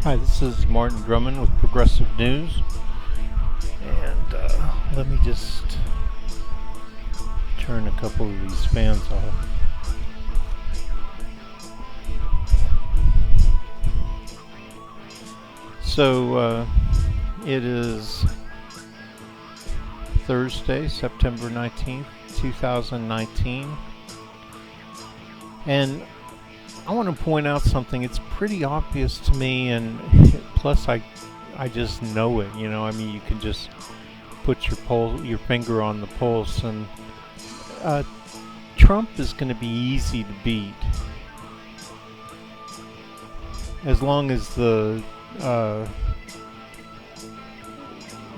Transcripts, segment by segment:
Hi, this is Martin Drummond with Progressive News, and let me just turn a couple of these fans off. So it is Thursday, September 19th, 2019, and I want to point out something. It's pretty obvious to me, and plus I just know it. I mean, you can just put your finger on the pulse, and Trump is going to be easy to beat as long as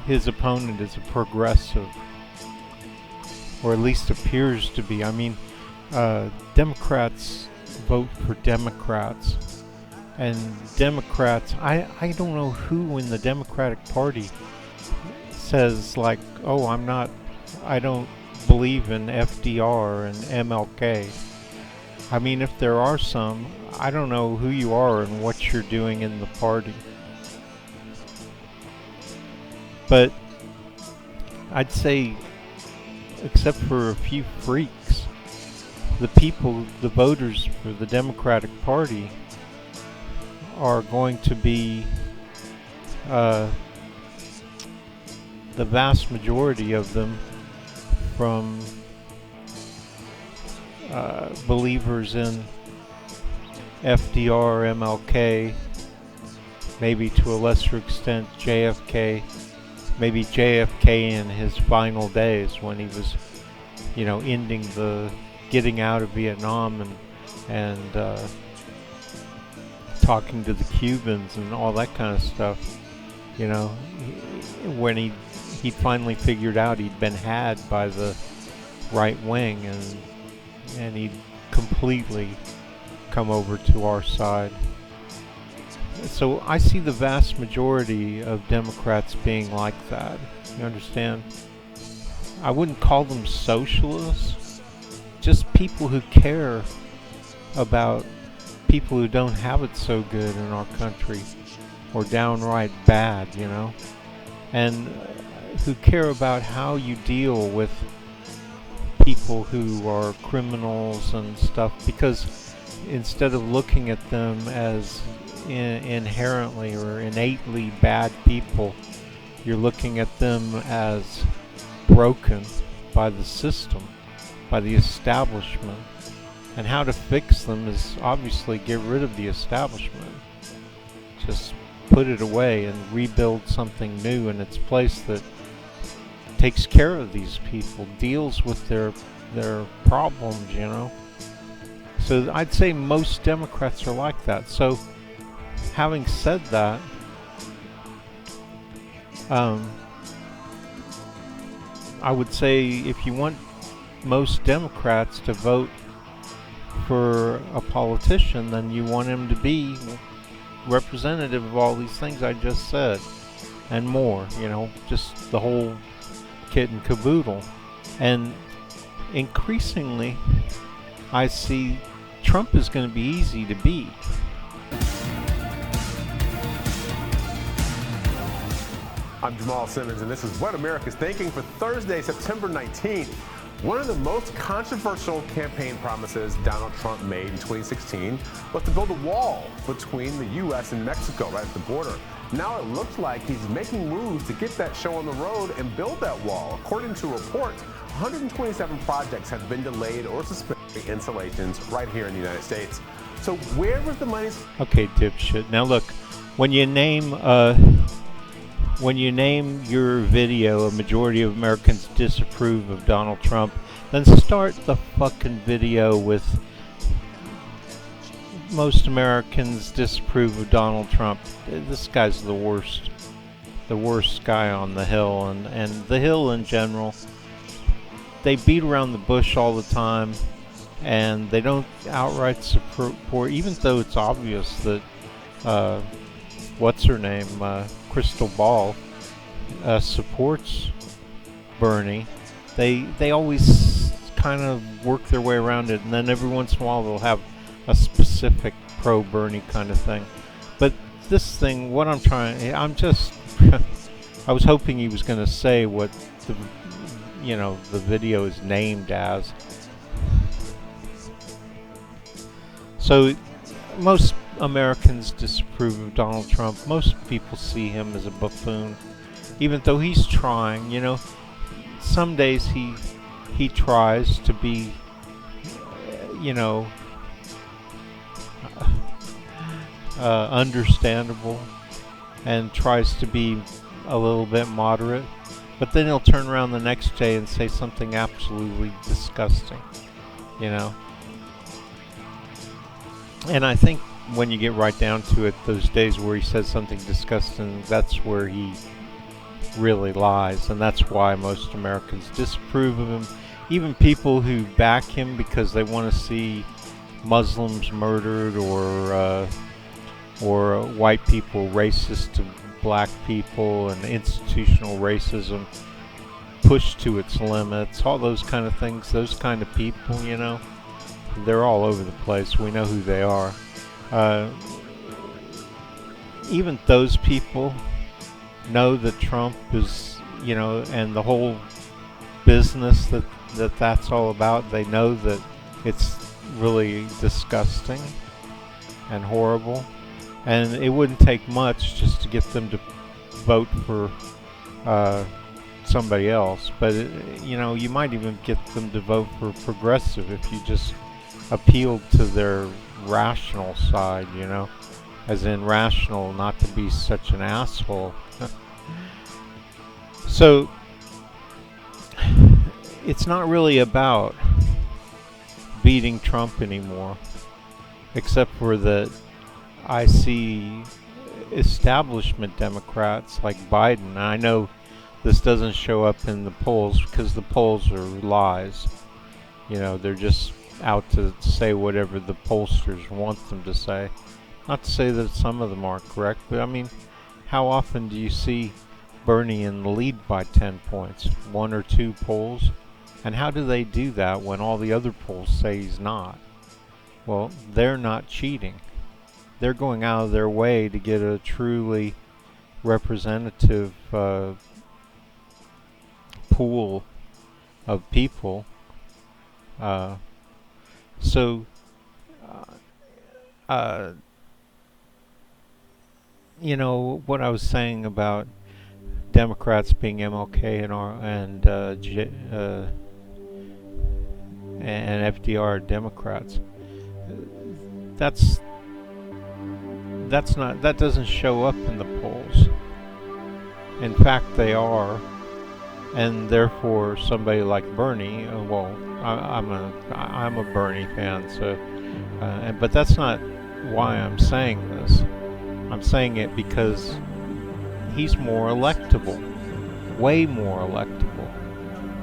his opponent is a progressive, or at least appears to be. I mean, Democrats vote for Democrats, and Democrats, I don't know who in the Democratic Party says, like, oh, I don't believe in FDR and MLK. I mean, if there are some, I don't know who you are and what you're doing in the party. But I'd say, except for a few freaks, the voters for the Democratic Party are going to be the vast majority of them from believers in FDR, MLK, maybe to a lesser extent JFK, maybe JFK in his final days when he was, ending getting out of Vietnam and talking to the Cubans and all that kind of stuff. When he finally figured out he'd been had by the right wing, and he'd completely come over to our side. So I see the vast majority of Democrats being like that. You understand? I wouldn't call them socialists, just people who care about people who don't have it so good in our country, or downright bad, and who care about how you deal with people who are criminals and stuff, because instead of looking at them as inherently or innately bad people, you're looking at them as broken by the system, by the establishment. And how to fix them is obviously get rid of the establishment. Just put it away and rebuild something new in its place that takes care of these people, deals with their problems, So I'd say most Democrats are like that. So having said that, I would say if you want most Democrats to vote for a politician, then you want him to be representative of all these things I just said and more, just the whole kit and caboodle. And increasingly I see Trump is going to be easy to beat. I'm Jamal Simmons, and this is What America's Thinking for Thursday, September 19th. One of the most controversial campaign promises Donald Trump made in 2016 was to build a wall between the U.S. and Mexico right at the border. Now it looks like he's making moves to get that show on the road and build that wall. According to reports, 127 projects have been delayed or suspended installations right here in the United States. So where was the money? Okay, dipshit. Now look, when you name your video, a majority of Americans disapprove of Donald Trump, then start the fucking video with most Americans disapprove of Donald Trump. This guy's the worst guy on the Hill, and the Hill in general. They beat around the bush all the time, and they don't outright support, even though it's obvious that what's her name, Crystal Ball, supports Bernie. They always kind of work their way around it, and then every once in a while they'll have a specific pro-Bernie kind of thing. But this thing, what I'm just, I was hoping he was going to say what the video is named as. So most Americans disapprove of Donald Trump. Most people see him as a buffoon, even though he's trying. Some days he tries to be, understandable, and tries to be a little bit moderate, but then he'll turn around the next day and say something absolutely disgusting, And I think when you get right down to it, those days where he says something disgusting, that's where he really lies, and that's why most Americans disapprove of him. Even people who back him because they want to see Muslims murdered, or white people racist to black people, and institutional racism pushed to its limits, all those kind of things, those kind of people, they're all over the place. We know who they are. Even those people know that Trump is, and the whole business that's all about, they know that it's really disgusting and horrible, and it wouldn't take much just to get them to vote for somebody else. But you might even get them to vote for progressive if you just appealed to their rational side, as in rational, not to be such an asshole. So it's not really about beating Trump anymore, except for that I see establishment Democrats like Biden. And I know this doesn't show up in the polls because the polls are lies. They're just out to say whatever the pollsters want them to say. Not to say that some of them aren't correct, but I mean, how often do you see Bernie in the lead by 10 points? 1 or 2 polls? And how do they do that when all the other polls say he's not? Well, they're not cheating. They're going out of their way to get a truly representative pool of people. What I was saying about Democrats being MLK and FDR Democrats. That doesn't show up in the polls. In fact, they are, and therefore somebody like Bernie. I'm a Bernie fan, so but that's not why I'm saying this. I'm saying it because he's more electable, way more electable.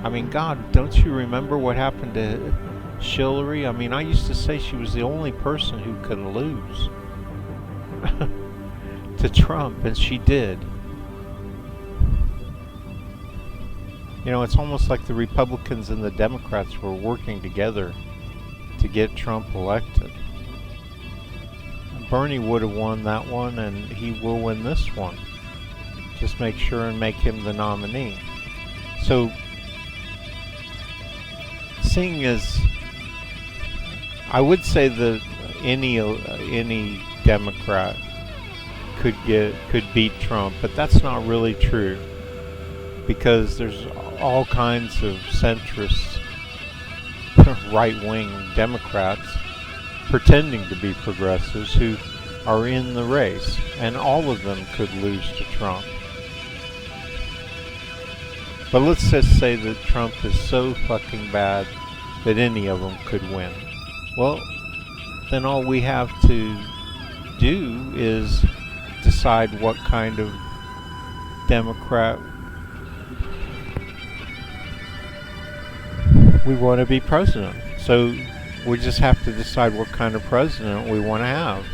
I mean, God, don't you remember what happened to Hillary? I mean, I used to say she was the only person who could lose to Trump, and she did. It's almost like the Republicans and the Democrats were working together to get Trump elected. Bernie would have won that one, and he will win this one. Just make sure and make him the nominee. So, seeing as I would say that any Democrat could beat Trump, but that's not really true, because there's all kinds of centrist, right-wing Democrats pretending to be progressives who are in the race, and all of them could lose to Trump. But let's just say that Trump is so fucking bad that any of them could win. Well, then all we have to do is decide what kind of Democrat we want to be president. So we just have to decide what kind of president we want to have.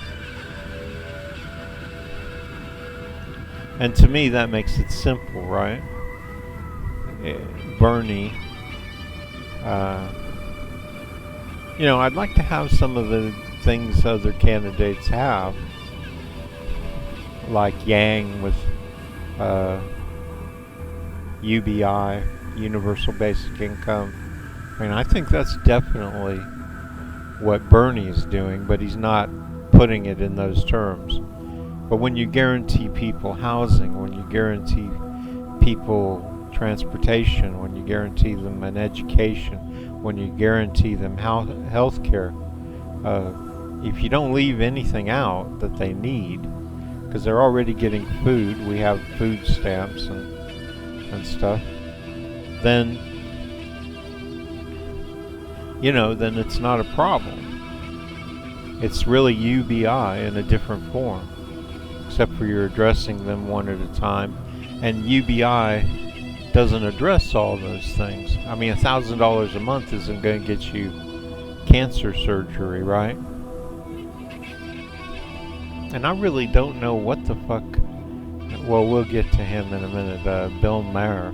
And to me, that makes it simple, right? Bernie, I'd like to have some of the things other candidates have. like Yang with UBI, Universal Basic Income. I mean, I think that's definitely what Bernie is doing, but he's not putting it in those terms. But when you guarantee people housing, when you guarantee people transportation, when you guarantee them an education, when you guarantee them health care, if you don't leave anything out that they need, because they're already getting food, we have food stamps and stuff, then, you know, then it's not a problem. It's really UBI in a different form, except for you're addressing them one at a time. And UBI doesn't address all those things. I mean, $1,000 a month isn't going to get you cancer surgery, right? And I really don't know what the fuck. Well, we'll get to him in a minute. Bill Maher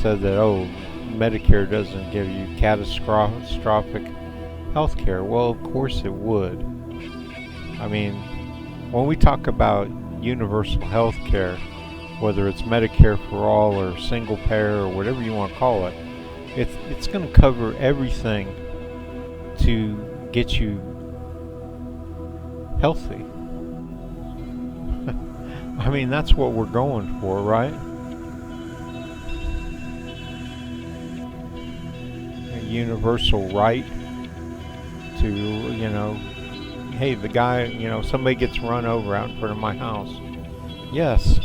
said that, oh, Medicare doesn't give you catastrophic health care. Well, of course it would. I mean, when we talk about universal health care, whether it's Medicare for all or single payer or whatever you want to call it, it's going to cover everything to get you healthy. I mean, that's what we're going for, right? A universal right to, you know, hey, the guy, you know, somebody gets run over out in front of my house. Yes.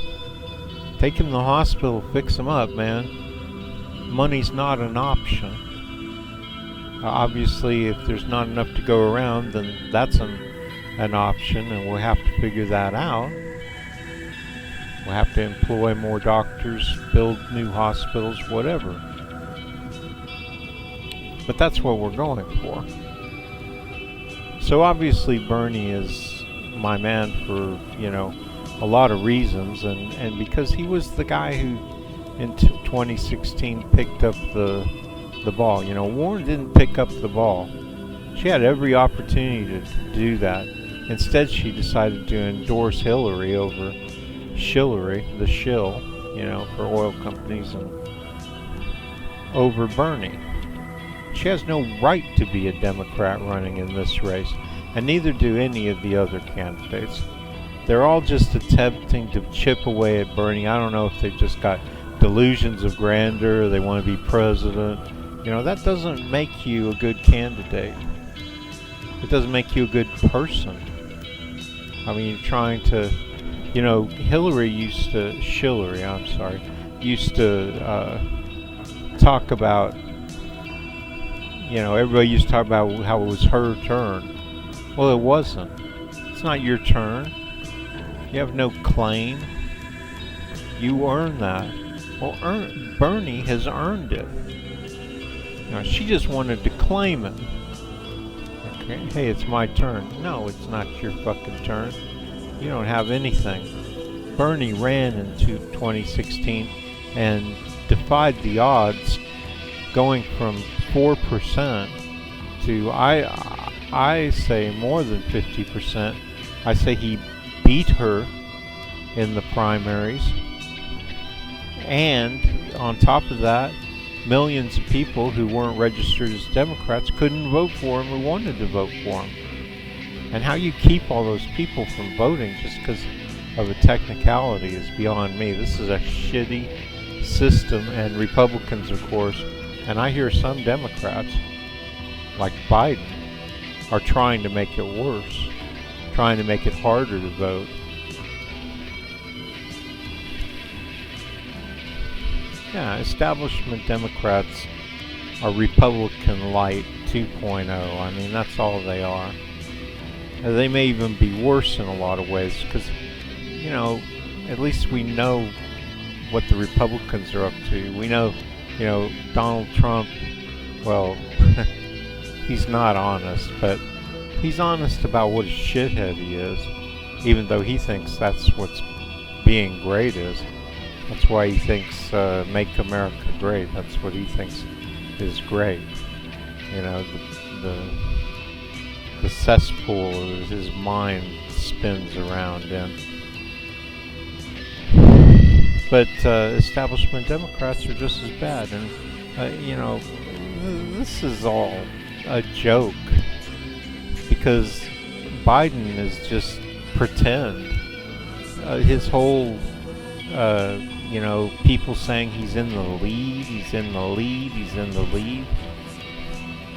Take him to the hospital, fix him up, man. Money's not an option. Obviously, if there's not enough to go around, then that's an option, and we'll have to figure that out. We'll have to employ more doctors, build new hospitals, whatever. But that's what we're going for. So obviously Bernie is my man for, you know, a lot of reasons, and because he was the guy who in 2016 picked up the ball. You know, Warren didn't pick up the ball. She had every opportunity to do that. Instead, she decided to endorse Hillary over Shillery, the shill, you know, for oil companies, and over Bernie. She has no right to be a Democrat running in this race, and neither do any of the other candidates. They're all just attempting to chip away at Bernie. I don't know if they've just got delusions of grandeur, or they want to be president. You know, that doesn't make you a good candidate. It doesn't make you a good person. I mean, you're trying to, you know, Shillery used to talk about, you know, everybody used to talk about how it was her turn. Well, it wasn't. It's not your turn. You have no claim. You earn that. Well, Bernie has earned it. Now, she just wanted to claim it. Okay, hey, it's my turn. No, it's not your fucking turn. You don't have anything. Bernie ran in 2016 and defied the odds, going from 4% to, I say, more than 50%. I say he beat her in the primaries, and on top of that, millions of people who weren't registered as Democrats couldn't vote for him or wanted to vote for him. And how you keep all those people from voting just because of a technicality is beyond me. This is a shitty system, and Republicans, of course, and I hear some Democrats, like Biden, are trying to make it worse, trying to make it harder to vote. Yeah, establishment Democrats are Republican Light 2.0. I mean, that's all they are. And they may even be worse in a lot of ways, because, you know, at least we know what the Republicans are up to. We know, you know, Donald Trump, well, he's not honest, but he's honest about what a shithead he is, even though he thinks that's what's being great is. That's why he thinks Make America Great. That's what he thinks is great. You know, the cesspool his mind spins around in. But establishment Democrats are just as bad. And, this is all a joke. Because Biden is just pretend. His whole, people saying he's in the lead, he's in the lead, he's in the lead.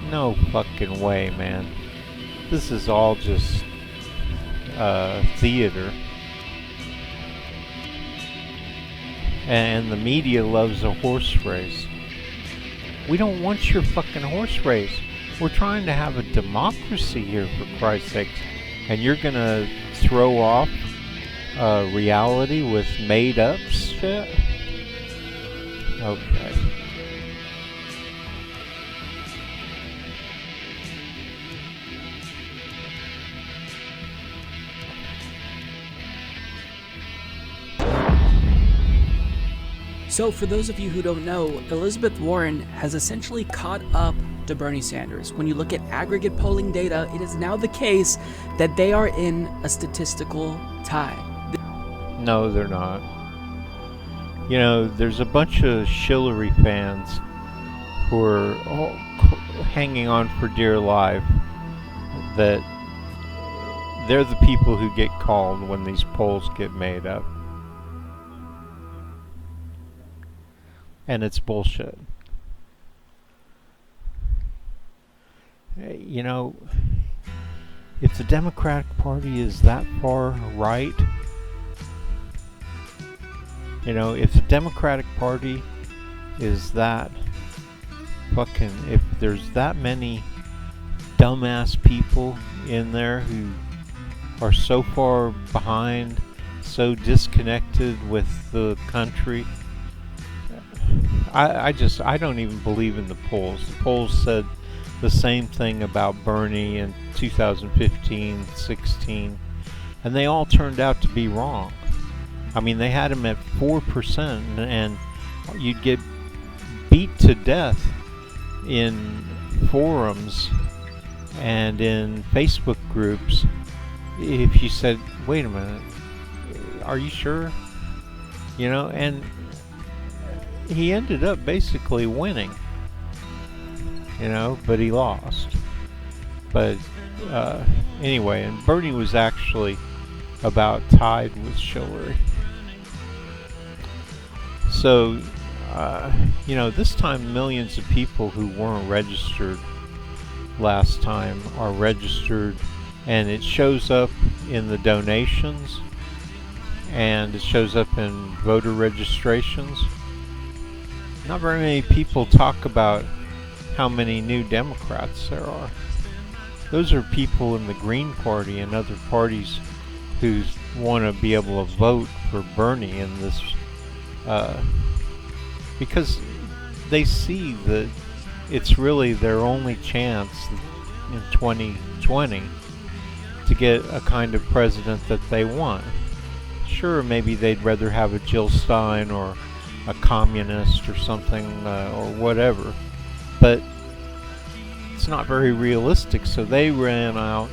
No fucking way, man. This is all just theater. And the media loves a horse race. We don't want your fucking horse race. We're trying to have a democracy here, for Christ's sakes. And you're gonna throw off reality with made up shit? Okay. So for those of you who don't know, Elizabeth Warren has essentially caught up to Bernie Sanders. When you look at aggregate polling data, it is now the case that they are in a statistical tie. No, they're not. You know, there's a bunch of Hillary fans who are hanging on for dear life that they're the people who get called when these polls get made up. And it's bullshit. You know, if the Democratic Party is that far right, you know, if the Democratic Party is that fucking, if there's that many dumbass people in there who are so far behind, so disconnected with the country, I don't even believe in the polls. The polls said the same thing about Bernie in 2015, 16, and they all turned out to be wrong. I mean, they had him at 4%, and you'd get beat to death in forums and in Facebook groups if you said, wait a minute, are you sure? You know, and he ended up basically winning, you know, but he lost. But anyway, and Bernie was actually about tied with Hillary. So, you know, this time millions of people who weren't registered last time are registered, and it shows up in the donations, and it shows up in voter registrations. Not very many people talk about how many new Democrats there are. Those are people in the Green Party and other parties who want to be able to vote for Bernie in this, because they see that it's really their only chance in 2020 to get a kind of president that they want. Sure, maybe they'd rather have a Jill Stein or a communist or something, or whatever, but it's not very realistic. So they ran out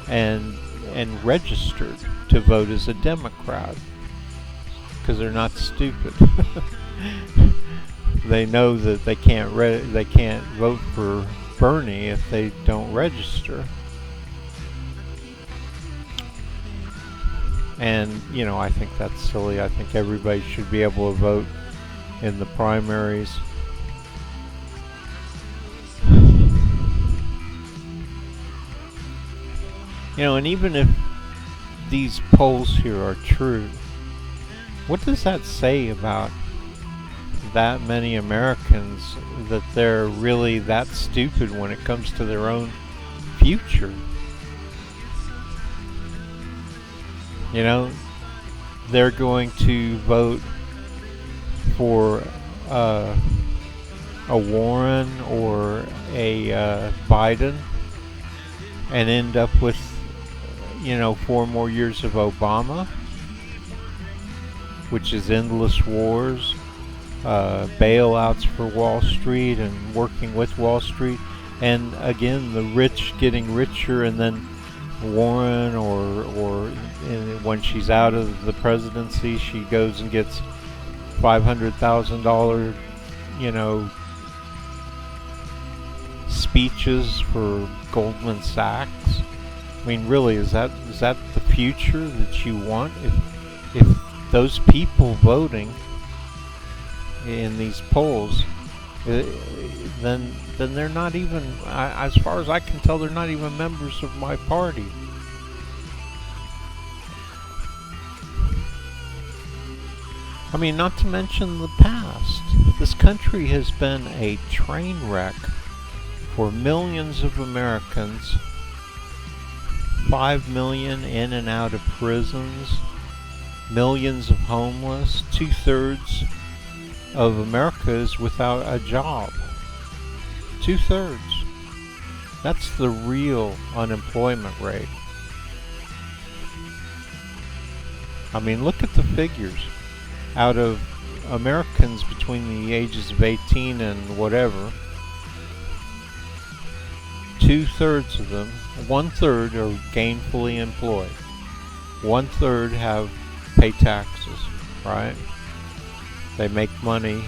and registered to vote as a Democrat because they're not stupid. They know that they can't vote for Bernie if they don't register. And you know, I think that's silly. I think everybody should be able to vote in the primaries. You know, and even if these polls here are true, what does that say about that many Americans, that they're really that stupid when it comes to their own future? You know, they're going to vote for a Warren or a Biden and end up with, you know, 4 more years of Obama, which is endless wars, bailouts for Wall Street and working with Wall Street, and again the rich getting richer, and then Warren or when she's out of the presidency, she goes and gets $500,000, you know, speeches for Goldman Sachs. I mean, really, is that the future that you want? If those people voting in these polls, then they're not even, as far as I can tell, they're not even members of my party. I mean, not to mention the past. This country has been a train wreck for millions of Americans. 5 million in and out of prisons, millions of homeless, 2/3 of America is without a job. 2/3. That's the real unemployment rate. I mean, look at the figures. Out of Americans between the ages of 18 and whatever, 2/3 of them, 1/3 are gainfully employed. 1/3 have pay taxes, right? They make money.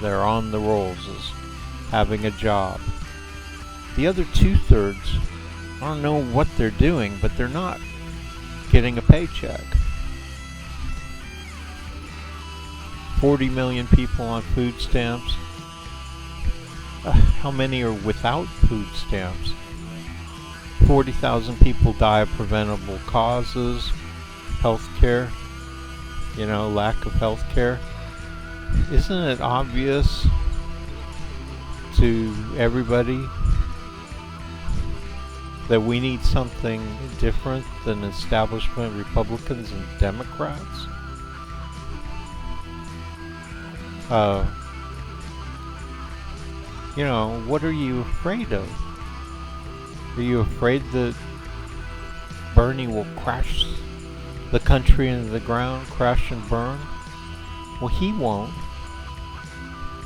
They're on the rolls as having a job. The other 2/3, I don't know what they're doing, but they're not getting a paycheck. 40 million people on food stamps. How many are without food stamps? 40,000 people die of preventable causes. Healthcare, you know, lack of healthcare. Isn't it obvious to everybody that we need something different than establishment Republicans and Democrats? You know, what are you afraid of? Are you afraid that Bernie will crash the country into the ground, crash and burn? Well, he won't.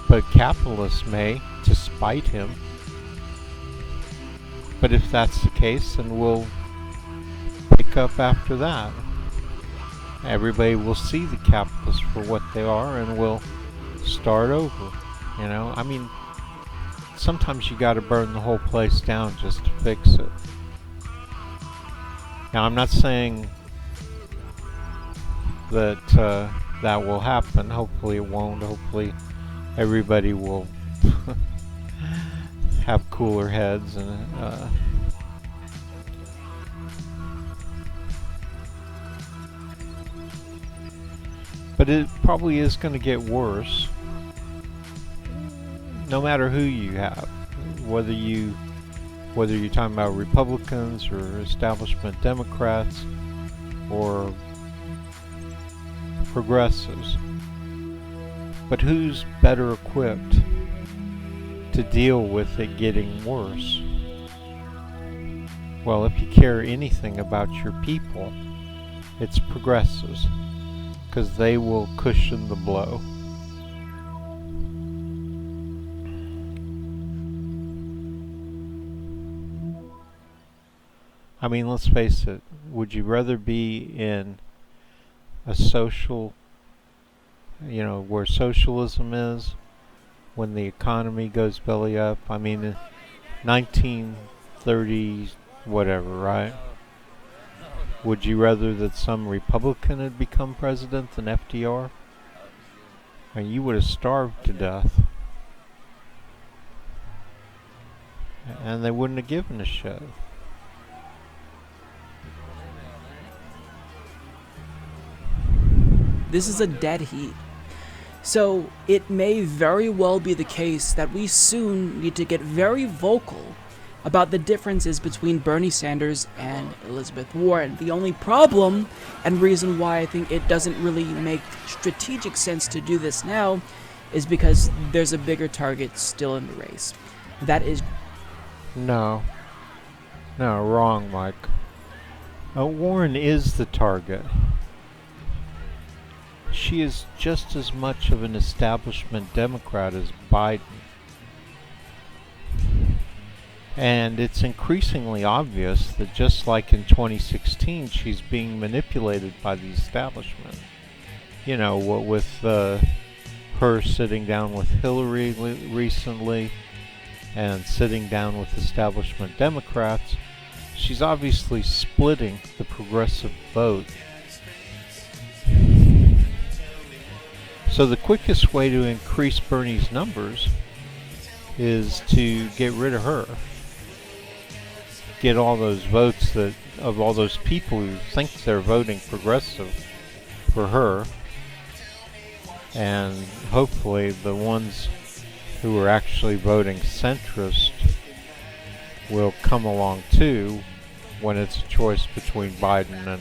But capitalists may, to spite him. But if that's the case, then we'll pick up after that. Everybody will see the capitalists for what they are, and we'll start over. You know, I mean, sometimes you gotta burn the whole place down just to fix it. Now, I'm not saying that that will happen. Hopefully it won't. Hopefully everybody will have cooler heads and but it probably is going to get worse. No matter who you have, whether you're talking about Republicans or establishment Democrats or progressives. But who's better equipped to deal with it getting worse? Well, if you care anything about your people, it's progressives, because they will cushion the blow. I mean, let's face it, would you rather be in a social, you know, where socialism is, when the economy goes belly up? I mean, in 1930s, whatever, right? Would you rather that some Republican had become president than FDR? And you would have starved to death. And they wouldn't have given a shit. This is a dead heat. So it may very well be the case that we soon need to get very vocal about the differences between Bernie Sanders and Elizabeth Warren. The only problem, and reason why I think it doesn't really make strategic sense to do this now, is because there's a bigger target still in the race. That is... No, wrong, Mike. Warren is the target. She is just as much of an establishment Democrat as Biden. And it's increasingly obvious that just like in 2016, she's being manipulated by the establishment you know, with her sitting down with Hillary recently and sitting down with establishment Democrats, she's obviously splitting the progressive vote. So the quickest way to increase Bernie's numbers is to get rid of her. Get all those votes of all those people who think they're voting progressive for her, and hopefully the ones who are actually voting centrist will come along too when it's a choice between Biden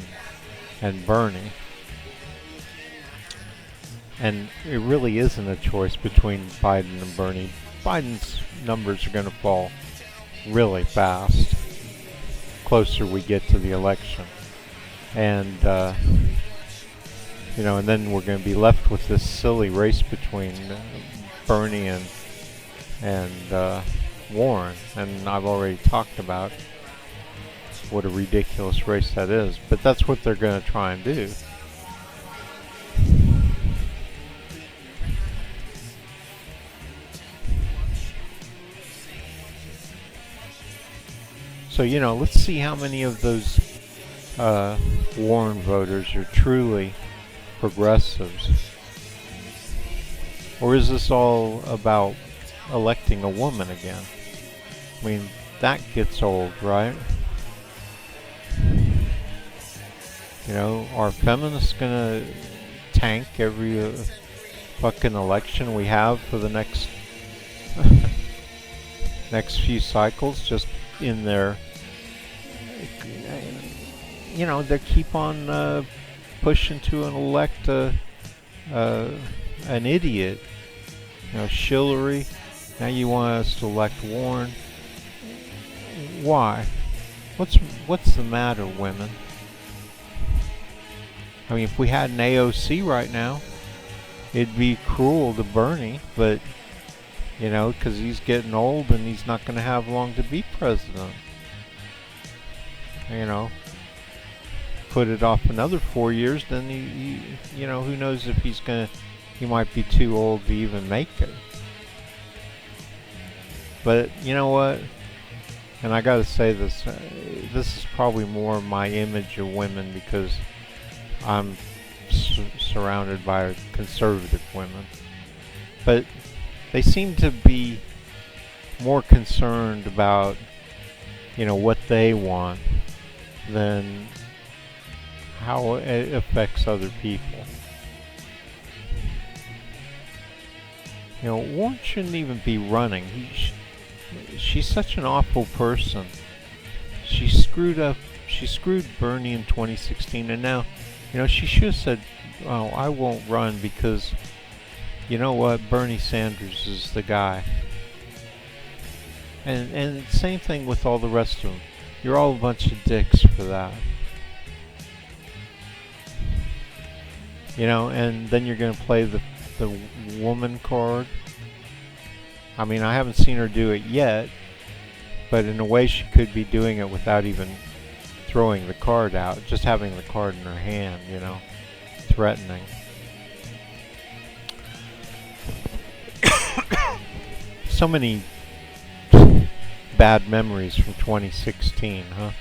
and Bernie. And it really isn't a choice between Biden and Bernie. Biden's numbers are going to fall really fast closer we get to the election. And, you know, and then we're going to be left with this silly race between Bernie and Warren. And I've already talked about what a ridiculous race that is. But that's what they're going to try and do. So, you know, let's see how many of those Warren voters are truly progressives. Or is this all about electing a woman again? I mean, that gets old, right? You know, are feminists gonna tank every fucking election we have for the next next few cycles just in their, you know, they keep on pushing to elect an idiot. You know, Hillary. Now you want us to elect Warren. Why? What's the matter, women? I mean, if we had an AOC right now, it'd be cruel to Bernie, but, you know, because he's getting old and he's not going to have long to be president. You know, put it off another 4 years, then he you know, who knows if he might be too old to even make it. But you know what? And I gotta say this, this is probably more my image of women because I'm surrounded by conservative women. But they seem to be more concerned about, you know, what they want than how it affects other people. You know, Warren shouldn't even be running. She's such an awful person. She screwed Bernie in 2016, and now, you know, she should have said, "Oh, I won't run because, you know what, Bernie Sanders is the guy." And same thing with all the rest of them. You're all a bunch of dicks for that. You know, and then you're going to play the woman card. I mean, I haven't seen her do it yet, but in a way she could be doing it without even throwing the card out, just having the card in her hand, you know, threatening. So many bad memories from 2016, huh?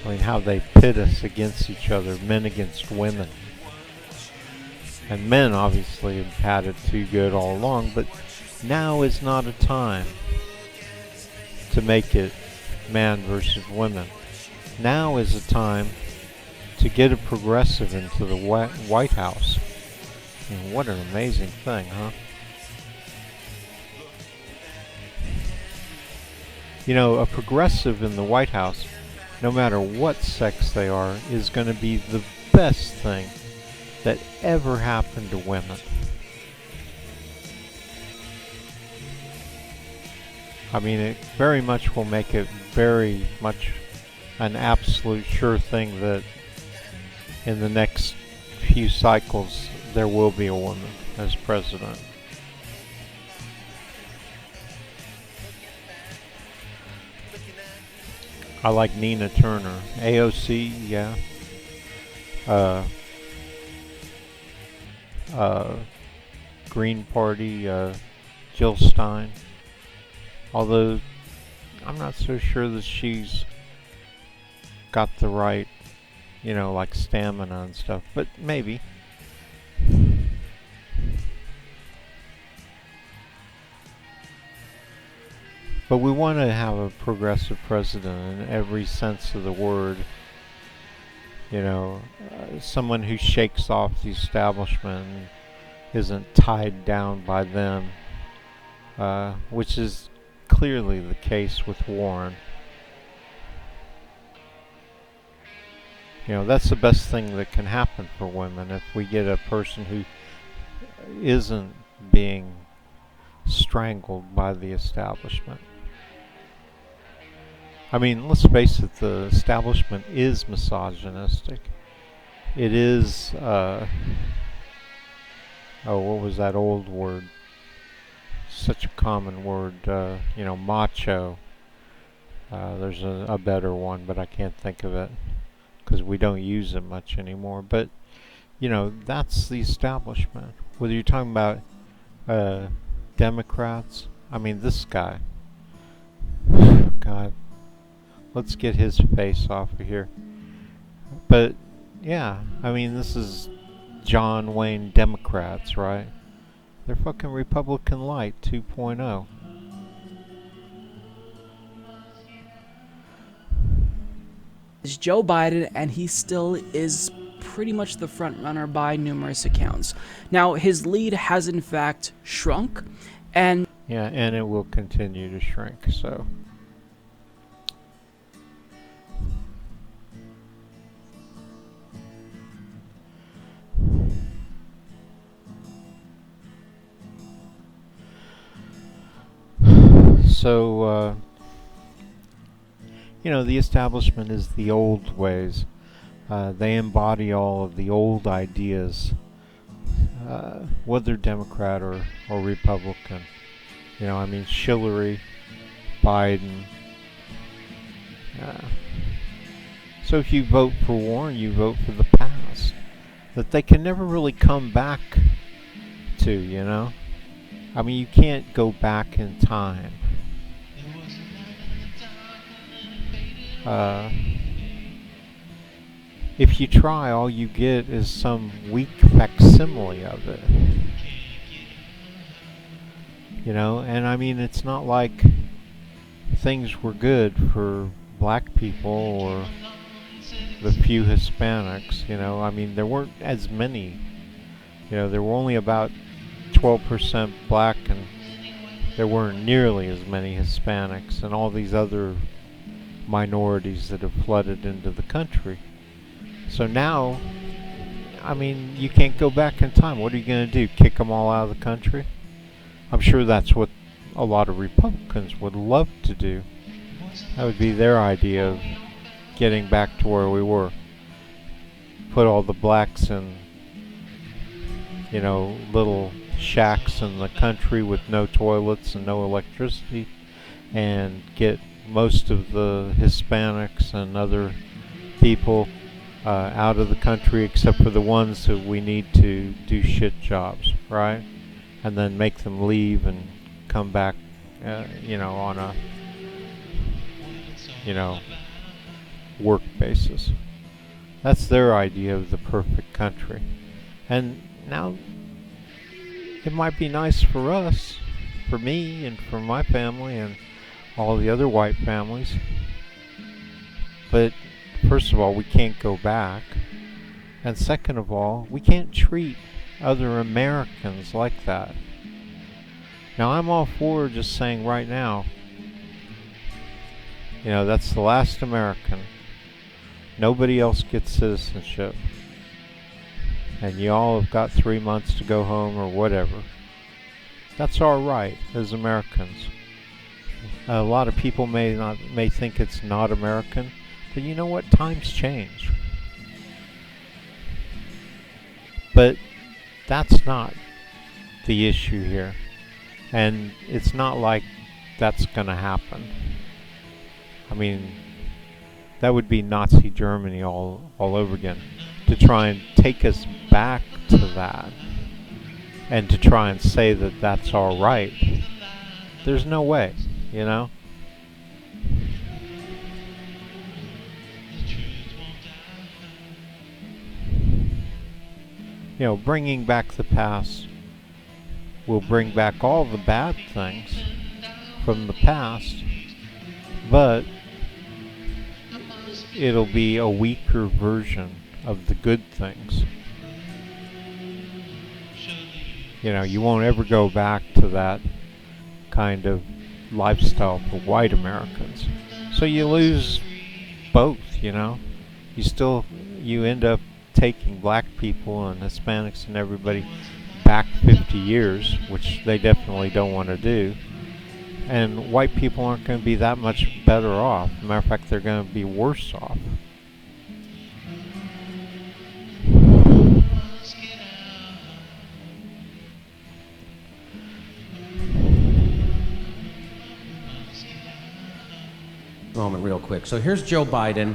I mean, how they pit us against each other, men against women. And men obviously have had it too good all along, but now is not a time to make it man versus women. Now is a time to get a progressive into the White House. I mean, what an amazing thing, huh? You know, a progressive in the White House, no matter what sex they are, is going to be the best thing that ever happened to women. I mean, it very much will make it very much an absolute sure thing that in the next few cycles there will be a woman as president. I like Nina Turner. AOC, yeah. Green Party, Jill Stein. Although I'm not so sure that she's got the right, like stamina and stuff, but maybe. But we want to have a progressive president in every sense of the word. Someone who shakes off the establishment and isn't tied down by them, which is clearly the case with Warren. That's the best thing that can happen for women, if we get a person who isn't being strangled by the establishment. I mean, let's face it, the establishment is misogynistic. It is, what was that old word? Such a common word, macho. There's a better one, but I can't think of it, because we don't use it much anymore. But, that's the establishment. Whether you're talking about Democrats, I mean, this guy. God. Let's get his face off of here. But, yeah, I mean, this is John Wayne Democrats, right? They're fucking Republican Light 2.0. It's Joe Biden, and he still is pretty much the front runner by numerous accounts. Now, his lead has in fact shrunk, and yeah, and it will continue to shrink, so. So, the establishment is the old ways. They embody all of the old ideas, whether Democrat or Republican. I mean, Hillary, Biden. So if you vote for Warren, you vote for the past that they can never really come back to, I mean, you can't go back in time. If you try, all you get is some weak facsimile of it. And I mean, it's not like things were good for black people or the few Hispanics, I mean, there weren't as many. There were only about 12% black, and there weren't nearly as many Hispanics and all these other minorities that have flooded into the country. So now, I mean, you can't go back in time. What are you going to do? Kick them all out of the country? I'm sure that's what a lot of Republicans would love to do. That would be their idea of getting back to where we were. Put all the blacks in, little shacks in the country with no toilets and no electricity, and get most of the Hispanics and other people out of the country, except for the ones that we need to do shit jobs, right? And then make them leave and come back, on a, work basis. That's their idea of the perfect country. And now, it might be nice for us, for me and for my family and all the other white families. But first of all, we can't go back. And second of all, we can't treat other Americans like that. Now, I'm all for just saying right now, that's the last American. Nobody else gets citizenship. And you all have got 3 months to go home or whatever. That's our right as Americans. A lot of people may think it's not American, but you know what? Times change. But that's not the issue here. And it's not like that's going to happen. I mean, that would be Nazi Germany all over again. To try and take us back to that. and to try and say that that's all right. There's no way, you know? You know, bringing back the past will bring back all the bad things from the past, but it'll be a weaker version of the good things. You know, you won't ever go back to that kind of lifestyle for white Americans. So you lose both, you know. You end up taking black people and Hispanics and everybody back 50 years, which they definitely don't want to do. And white people aren't going to be that much better off. As a matter of fact, they're going to be worse off. Moment real quick. So here's Joe Biden,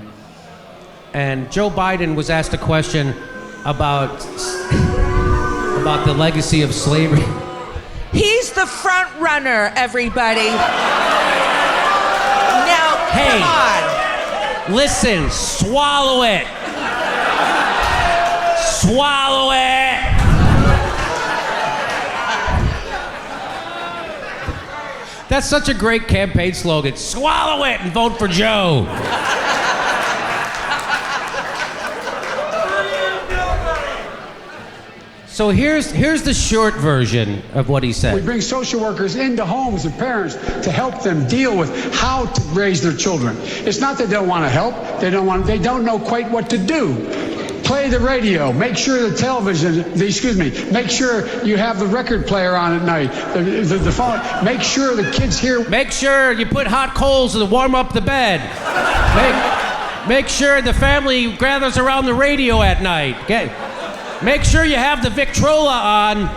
and Joe Biden was asked a question about the legacy of slavery. He's the front runner, everybody. Now, Hey, come on. listen, swallow it. Swallow it. That's such a great campaign slogan. Swallow it and vote for Joe. So here's the short version of what he We said. bring social workers into homes of parents to help them deal with how to raise their children. It's not that they don't want to help. They don't know quite what to do. Play the radio. Make sure the television, make sure you have the record player on at night. The phone. Make sure the kids hear. Make sure you put hot coals to warm up the bed. Make sure the family gathers around the radio at night. Make sure you have the Victrola on.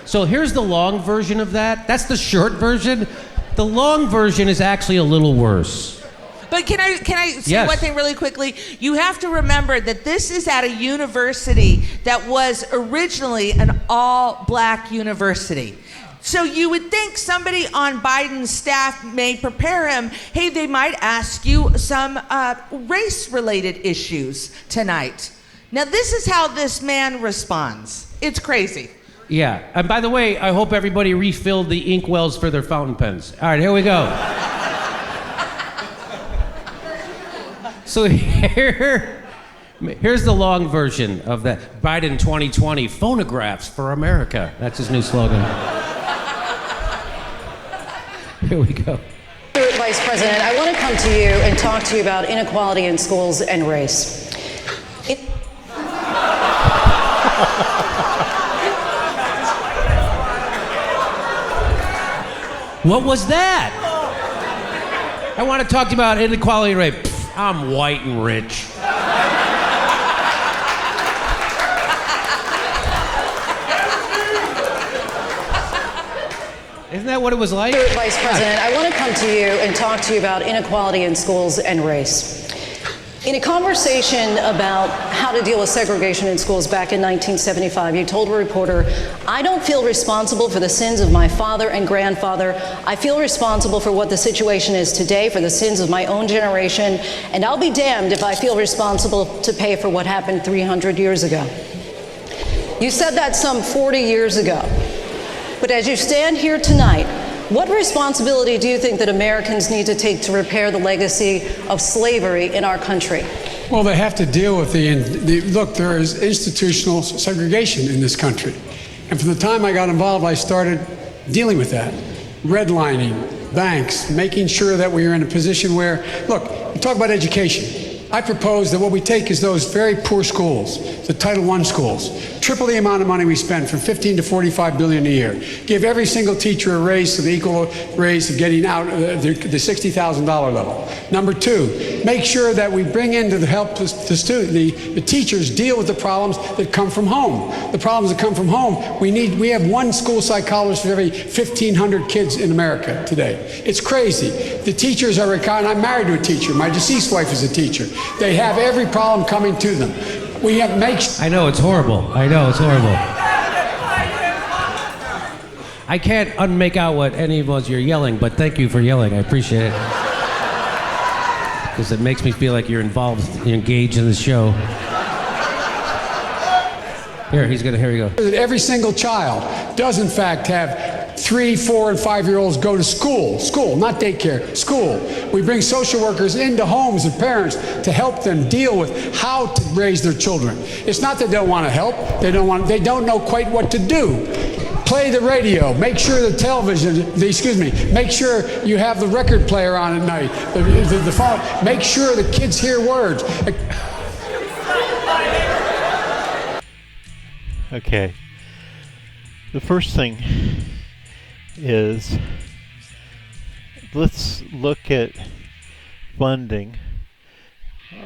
So here's the long version of that. That's the short version. The long version is actually a little worse. But can I say Yes. one thing really quickly? You have to remember that this is at a university that was originally an all-black university. So you would think somebody on Biden's staff may prepare him, hey, they might ask you some race-related issues tonight. Now this is how this man responds. It's crazy. Yeah, and by the way, I hope everybody refilled the inkwells for their fountain pens. All right, here we go. So here's the long version of that Biden 2020 phonographs for America. That's his new slogan. Here we go. Vice President, I want to come to you and talk to you about inequality in schools and race. What was that? I want to talk to you about inequality and race. Pfft, I'm white and rich. Isn't that what it was like? Vice President, I want to come to you and talk to you about inequality in schools and race. In a conversation about how to deal with segregation in schools back in 1975, you told a reporter, I don't feel responsible for the sins of my father and grandfather. I feel responsible for what the situation is today, for the sins of my own generation, and I'll be damned if I feel responsible to pay for what happened 300 years ago. You said that some 40 years ago. But as you stand here tonight, what responsibility do you think that Americans need to take to repair the legacy of slavery in our country? Well, they have to deal with look, there is institutional segregation in this country. And from the time I got involved, I started dealing with that. Redlining, banks, making sure that we are in a position where, look, we talk about education. I propose that what we take is those very poor schools, the Title I schools, triple the amount of money we spend, from 15 to 45 billion a year. Give every single teacher a raise to the equal raise of getting out the $60,000 level. Number two, make sure that we bring in to help the teachers deal with the problems that come from home. The problems that come from home, we have one school psychologist for every 1,500 kids in America today. It's crazy. The teachers are, and I'm married to a teacher. My deceased wife is a teacher. They have every problem coming to them. We have I know, it's horrible. I know, it's horrible. I can't unmake out what any of us you're yelling, but thank you for yelling. I appreciate it. Because it makes me feel like you're involved, you're engaged in the show. Here we go. Every single child does in fact have 3, 4, and 5-year-olds go to school, not daycare, school. We bring social workers into homes and parents to help them deal with how to raise their children. It's not that they don't want to help, they don't know quite what to do. Play the radio, make sure the television, make sure you have the record player on at night, the phone, make sure the kids hear words. Okay. The first thing is, let's look at funding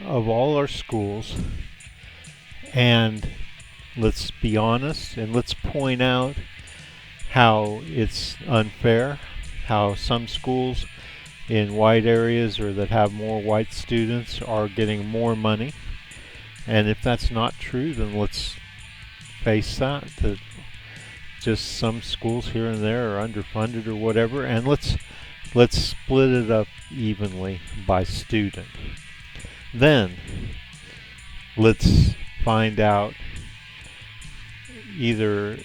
of all our schools, and let's be honest, and let's point out how it's unfair, how some schools in white areas or that have more white students are getting more money. And if that's not true, then let's face that just some schools here and there are underfunded or whatever, and let's split it up evenly by student. Then let's find out either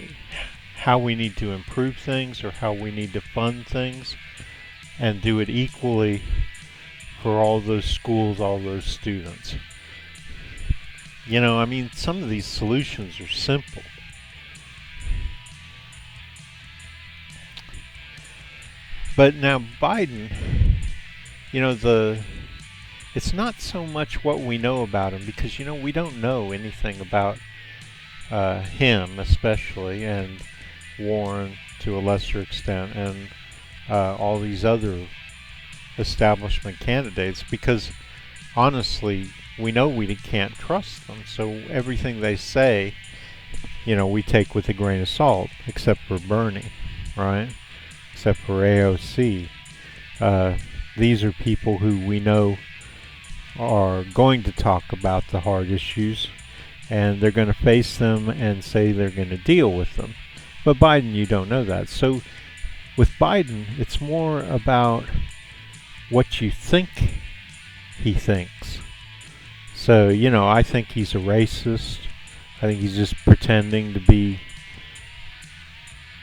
how we need to improve things or how we need to fund things, and do it equally for all those schools, all those students. You know, I mean, some of these solutions are simple. But now Biden, you know, it's not so much what we know about him, because, you know, we don't know anything about him especially, and Warren to a lesser extent, and all these other establishment candidates, because honestly we know we can't trust them. So everything they say, you know, we take with a grain of salt, except for Bernie, right? Except for AOC. These are people who we know are going to talk about the hard issues, and they're going to face them and say they're going to deal with them. But Biden, you don't know that. So with Biden, it's more about what you think he thinks. So, you know, I think he's a racist. I think he's just pretending to be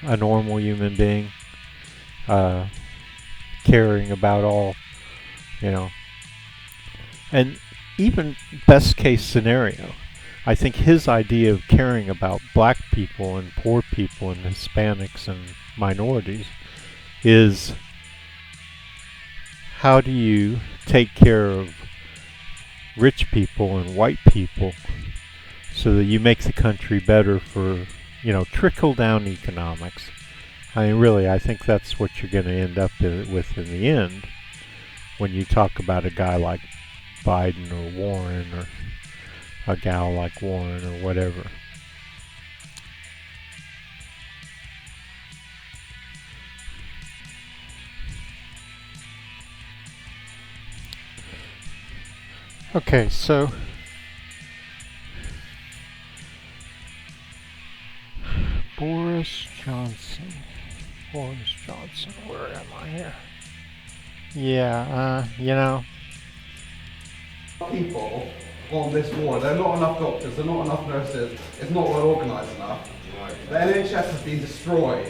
a normal human being, caring about all, you know. And even best case scenario, I think his idea of caring about black people and poor people and Hispanics and minorities is, how do you take care of rich people and white people so that you make the country better for, you know, trickle down economics. I mean, really, I think that's what you're going to end up with in the end when you talk about a guy like Biden or Warren, or a gal like Warren, or whatever. Okay, so Boris Johnson, where am I here? Yeah, you know, people on this ward. There are not enough doctors, there are not enough nurses, it's not well organised enough. The NHS has been destroyed.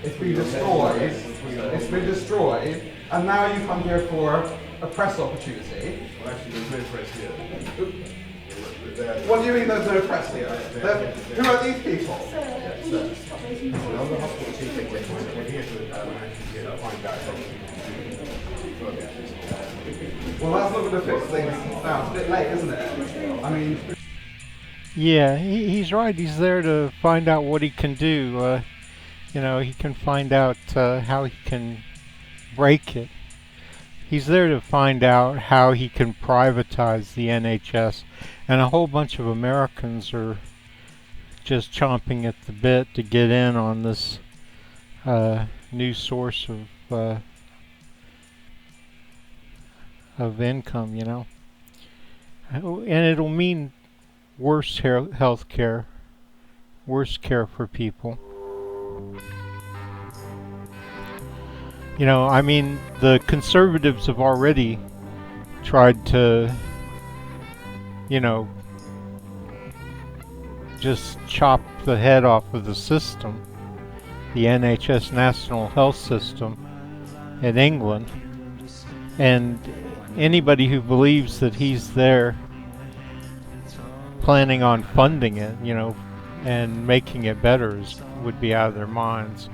It's been destroyed, and now you come here for a press opportunity. Well, actually, there's no press here. What do you mean there's no press here? Who are these people? Well, the hospital chief executive, we're here to find out. Well, that's not going to fix things now. It's a bit late, isn't it? I mean... Yeah, he's right. He's there to find out what he can do. You know, he can find out how he can break it. He's there to find out how he can privatize the NHS. And a whole bunch of Americans are just chomping at the bit to get in on this of income, you know. And it'll mean worse health care, worse care for people. You know, I mean, the conservatives have already tried to, you know, just chop the head off of the system, the NHS National Health System in England. And anybody who believes that he's there planning on funding it, you know, and making it better would be out of their minds.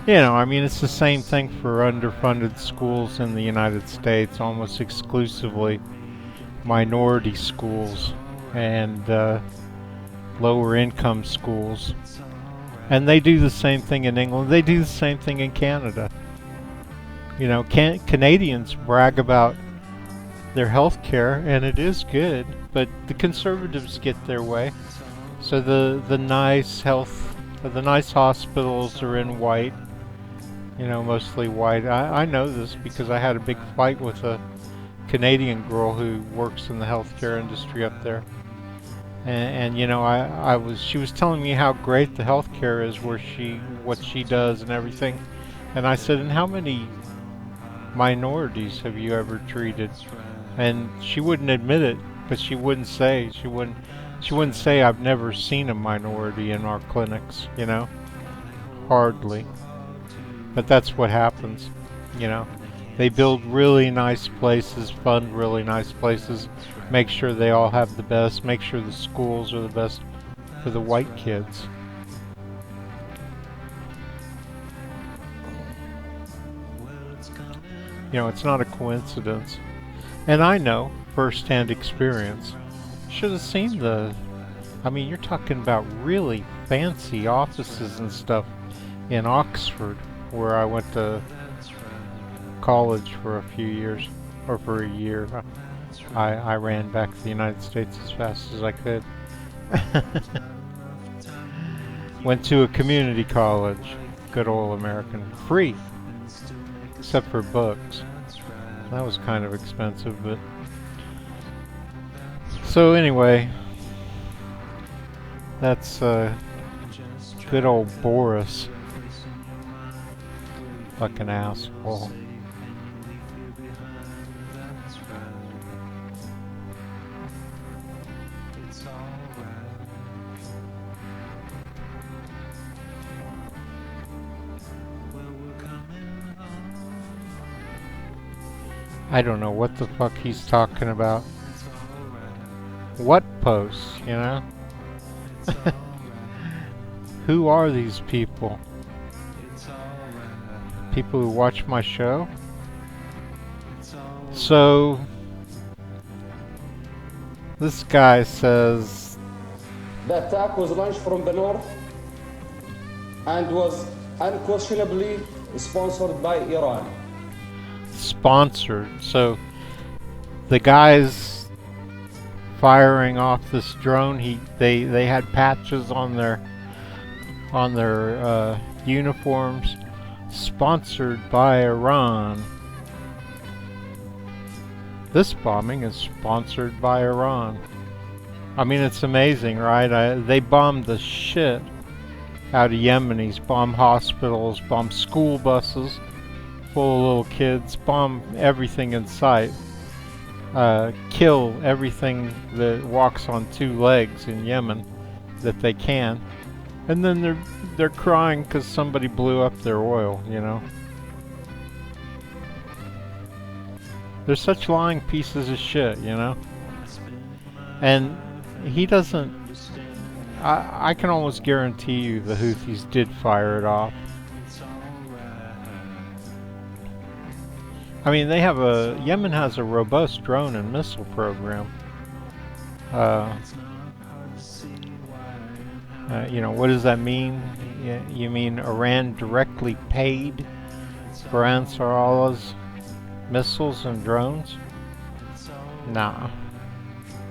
You know, I mean, it's the same thing for underfunded schools in the United States, almost exclusively minority schools and lower income schools. And they do the same thing in England. They do the same thing in Canada. You know, Canadians brag about their health care, and it is good, but the conservatives get their way. So the nice hospitals are in white. You know, mostly white. I know this because I had a big fight with a Canadian girl who works in the healthcare industry up there. And you know, she was telling me how great the healthcare is what she does and everything. And I said, and how many minorities have you ever treated? And she wouldn't admit it, but she wouldn't say I've never seen a minority in our clinics, you know? Hardly. But that's what happens, you know. They build really nice places, fund really nice places, make sure they all have the best, make sure the schools are the best for the white kids. You know, it's not a coincidence. And I know, first-hand experience, should have seen I mean, you're talking about really fancy offices and stuff in Oxford, where I went to college for a few years, or for a year. I ran back to the United States as fast as I could. Went to a community college, good old American, free, except for books. That was kind of expensive, but... So anyway, that's good old Boris. Fucking asshole. I don't know what the fuck he's talking about. What posts, you know? Who are these people? People who watch my show? So, this guy says... The attack was launched from the north and was unquestionably sponsored by Iran. Sponsored. So, the guys firing off this drone, they had patches on their uniforms. Sponsored by Iran. This bombing is sponsored by Iran. I mean, it's amazing, right? They bombed the shit out of Yemenis, bomb hospitals, bomb school buses full of little kids, bomb everything in sight, kill everything that walks on two legs in Yemen that they can. And then they're crying because somebody blew up their oil, you know. They're such lying pieces of shit, you know. And he doesn't... I can almost guarantee you the Houthis did fire it off. I mean, Yemen has a robust drone and missile program. You know, what does that mean? You mean Iran directly paid for Ansar Allah's missiles and drones? Nah.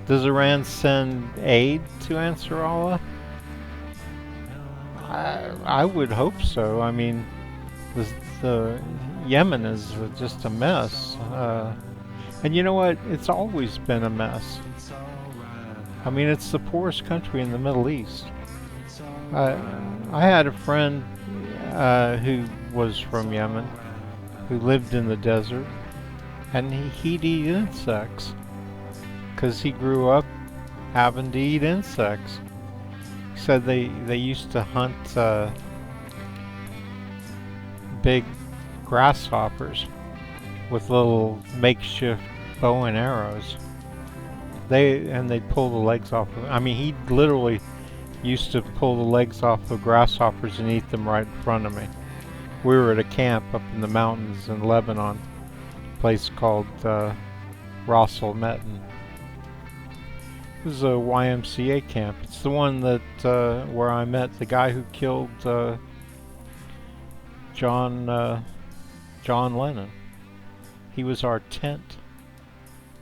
Does Iran send aid to Ansar Allah? I would hope so. I mean, the Yemen is just a mess. And you know what? It's always been a mess. I mean, it's the poorest country in the Middle East. I had a friend who was from Yemen, who lived in the desert, and he'd eat insects because he grew up having to eat insects. He said they used to hunt big grasshoppers with little makeshift bow and arrows. They'd pull the legs off of. I mean, he literally used to pull the legs off of grasshoppers and eat them right in front of me. We were at a camp up in the mountains in Lebanon, a place called Ras El Metin. It was a YMCA camp. It's the one that where I met the guy who killed John Lennon. He was our tent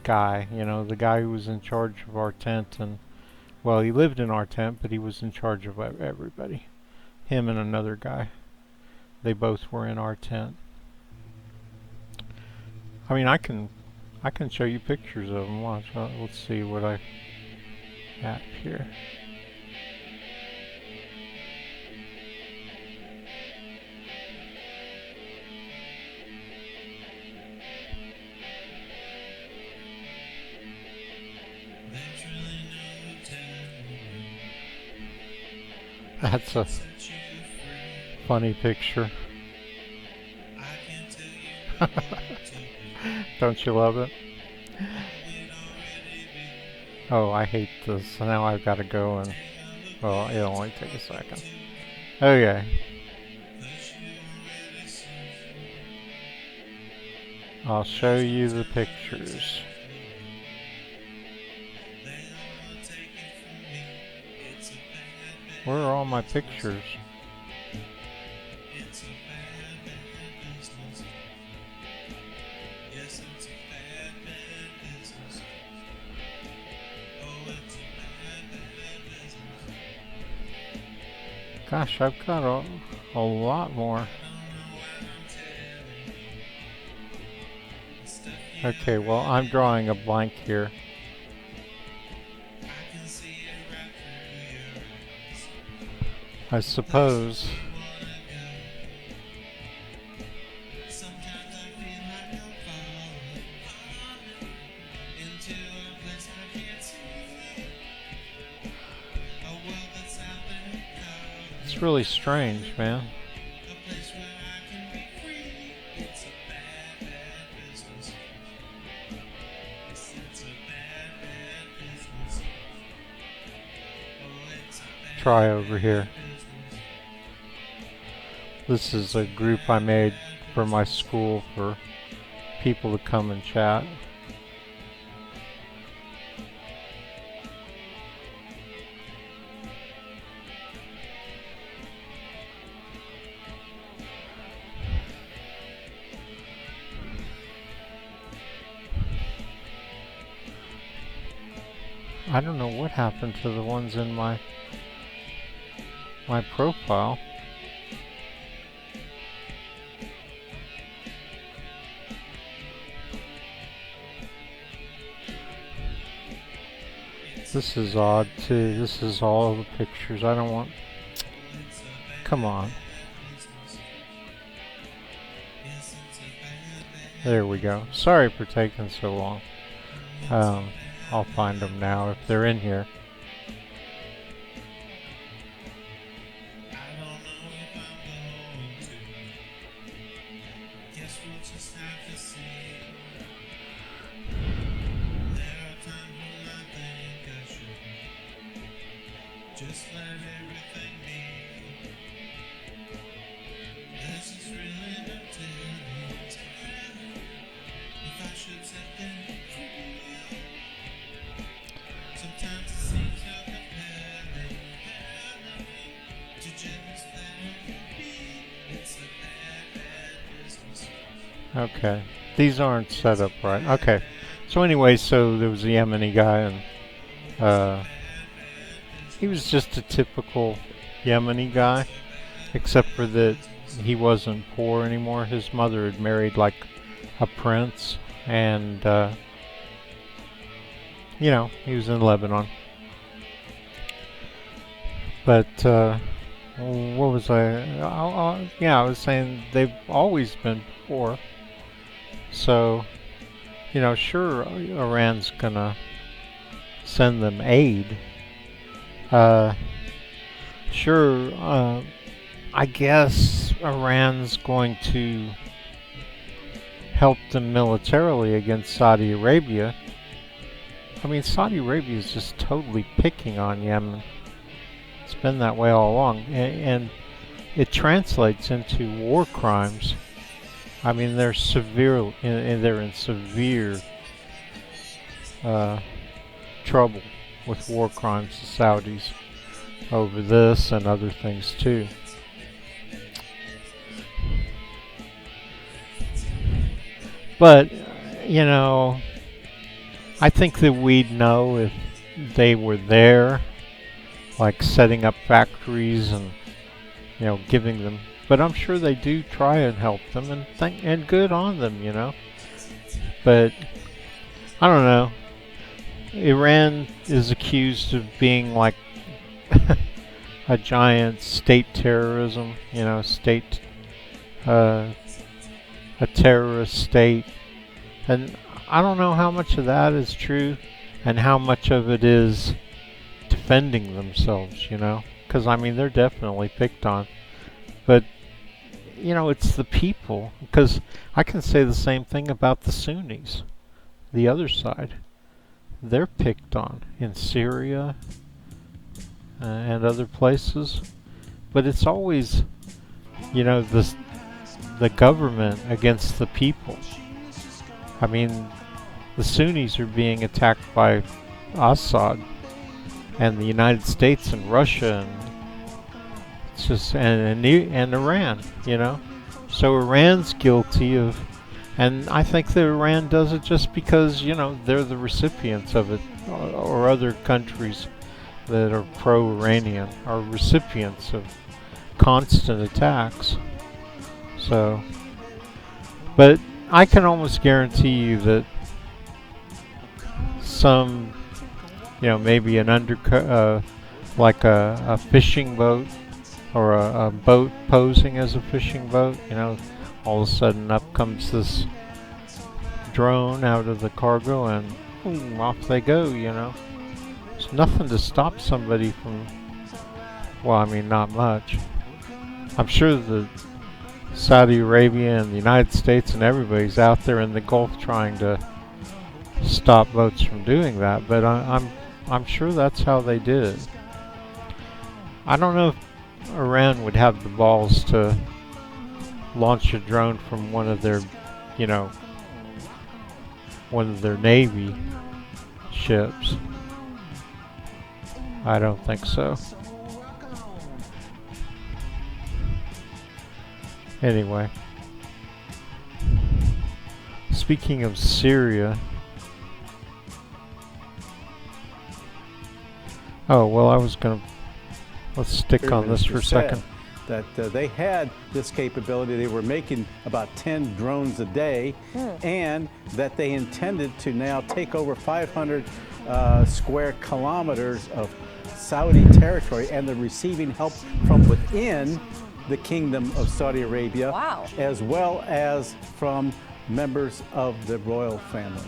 guy, you know, the guy who was in charge of our tent, and well, he lived in our tent, but he was in charge of everybody. Him and another guy. They both were in our tent. I mean, I can show you pictures of them. Watch. Let's see what I have here. That's a funny picture. Don't you love it? Oh, I hate this. Now I've got to go and... Well, it'll only take a second. Okay. I'll show you the pictures. Where are all my pictures? Gosh, I've got a lot more. Okay, well, I'm drawing a blank here. I suppose. It's really strange, man. Try over here. This is a group I made for my school for people to come and chat. I don't know what happened to the ones in my profile. This is odd too. This is all the pictures. I don't want... Come on. There we go. Sorry for taking so long. I'll find them now if they're in here. Okay, these aren't set up right. Okay, so anyway, so there was a Yemeni guy, and he was just a typical Yemeni guy, except for that he wasn't poor anymore. His mother had married like a prince, and he was in Lebanon. But what was I was saying they've always been poor. So, sure, Iran's gonna send them aid. Sure, I guess Iran's going to help them militarily against Saudi Arabia. I mean, Saudi Arabia is just totally picking on Yemen. It's been that way all along, and it translates into war crimes. I mean, they're in severe trouble with war crimes, the Saudis, over this and other things too. But, I think that we'd know if they were there, like setting up factories and, giving them. But I'm sure they do try and help them, and good on them, But, I don't know. Iran is accused of being like a giant state terrorism, a terrorist state. And I don't know how much of that is true and how much of it is defending themselves, because I mean, they're definitely picked on. But, it's the people, because I can say the same thing about the Sunnis, the other side. They're picked on in Syria and other places. But it's always, the government against the people. I mean, the Sunnis are being attacked by Assad and the United States and Russia, and it's just and Iran, So Iran's guilty of, and I think that Iran does it just because they're the recipients of it, or other countries that are pro-Iranian are recipients of constant attacks. So, but I can almost guarantee you that some, maybe an like a fishing boat, or a boat posing as a fishing boat, all of a sudden up comes this drone out of the cargo, and boom, off they go, There's nothing to stop somebody from, well, I mean, not much. I'm sure the Saudi Arabia and the United States and everybody's out there in the Gulf trying to stop boats from doing that, but I'm sure that's how they did it. I don't know if Iran would have the balls to launch a drone from one of their, one of their Navy ships. I don't think so. Anyway, speaking of Syria, let's stick on this for a second. That they had this capability. They were making about 10 drones a day, and that they intended to now take over 500 square kilometers of Saudi territory, and they're receiving help from within the Kingdom of Saudi Arabia, as well as from members of the royal family.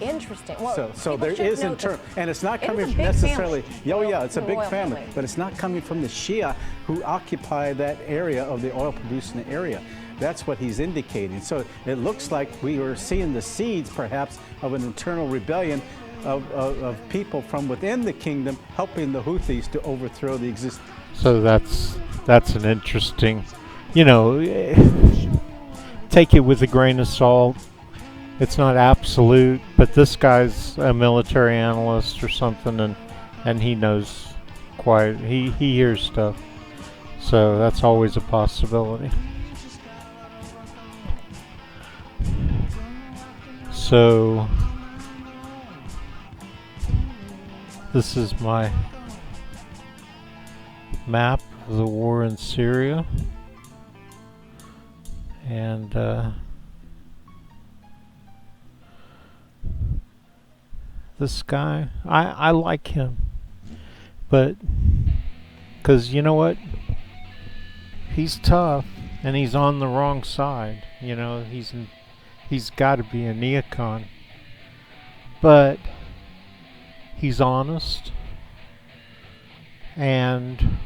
Interesting. Well, so there is internal, and it's not coming necessarily. It's a big family, but it's not coming from the Shia who occupy that area of the oil-producing area. That's what he's indicating. So it looks like we are seeing the seeds, perhaps, of an internal rebellion of people from within the kingdom helping the Houthis to overthrow the existing. So that's an interesting, take it with a grain of salt. It's not absolute, but this guy's a military analyst or something, and he knows he hears stuff. So that's always a possibility. So this is my map of the war in Syria. And this guy, I like him, but because you know what, he's tough and he's on the wrong side. You know, he's got to be a neocon, but he's honest, and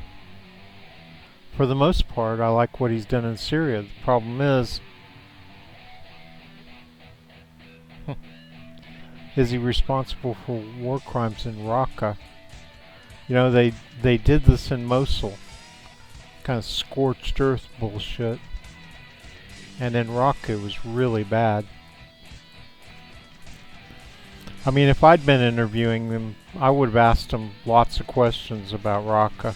for the most part, I like what he's done in Syria. The problem is he responsible for war crimes in Raqqa? You know, they did this in Mosul, kind of scorched earth bullshit, and in Raqqa it was really bad. I mean, if I'd been interviewing them, I would have asked them lots of questions about Raqqa.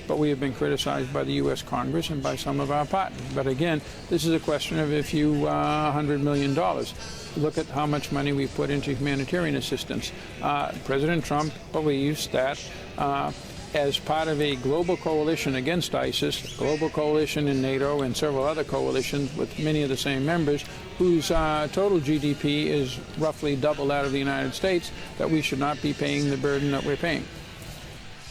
But we have been criticized by the U.S. Congress and by some of our partners. But again, this is a question of a few $100 million. Look at how much money we put into humanitarian assistance. President Trump believes that as part of a global coalition against ISIS, global coalition in NATO and several other coalitions with many of the same members, whose total GDP is roughly double that of the United States, that we should not be paying the burden that we're paying.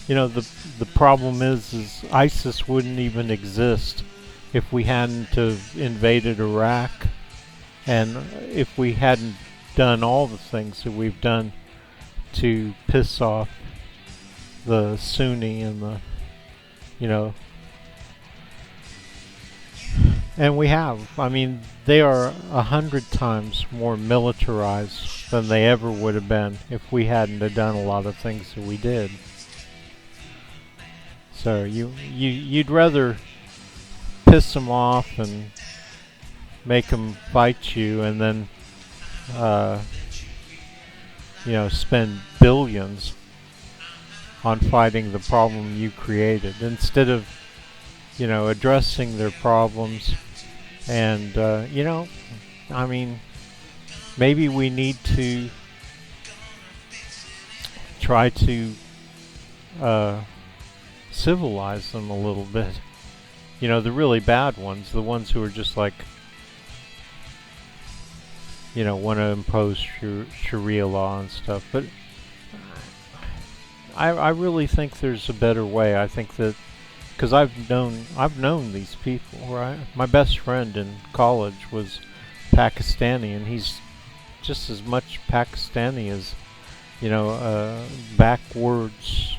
You know, the problem is ISIS wouldn't even exist if we hadn't have invaded Iraq, and if we hadn't done all the things that we've done to piss off the Sunni and the, you know, and we have. I mean, they are 100 times more militarized than they ever would have been if we hadn't have done a lot of things that we did. So you'd rather piss them off and make them fight you, and then you know, spend billions on fighting the problem you created, instead of, you know, addressing their problems. And you know, I mean, maybe we need to try to civilize them a little bit. You know, the really bad ones, the ones who are just like, you know, want to impose Sharia law and stuff. But I really think there's a better way. I think that, because I've known these people, right? My best friend in college was Pakistani, and he's just as much Pakistani as, you know, backwards.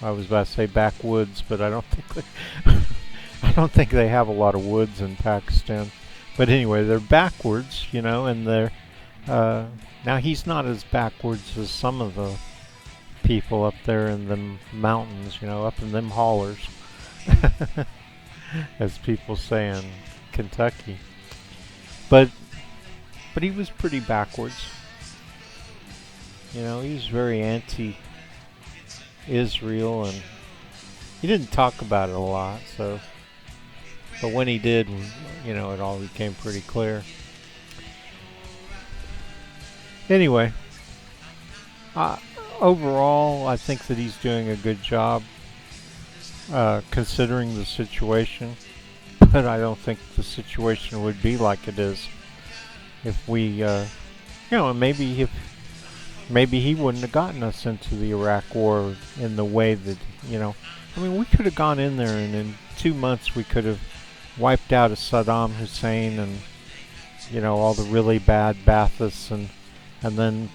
I was about to say backwoods, but I don't think I don't think they have a lot of woods in Pakistan. But anyway, they're backwards, you know, and they're now he's not as backwards as some of the people up there in the mountains, you know, up in them hollers, as people say in Kentucky. But he was pretty backwards. You know, he was very anti-Israel, and he didn't talk about it a lot, so, but when he did, you know, it all became pretty clear. Anyway, overall, I think that he's doing a good job considering the situation, but I don't think the situation would be like it is if we, you know, maybe he wouldn't have gotten us into the Iraq War in the way that, you know, I mean, we could have gone in there and in 2 months we could have wiped out a Saddam Hussein and, you know, all the really bad Baathists, and then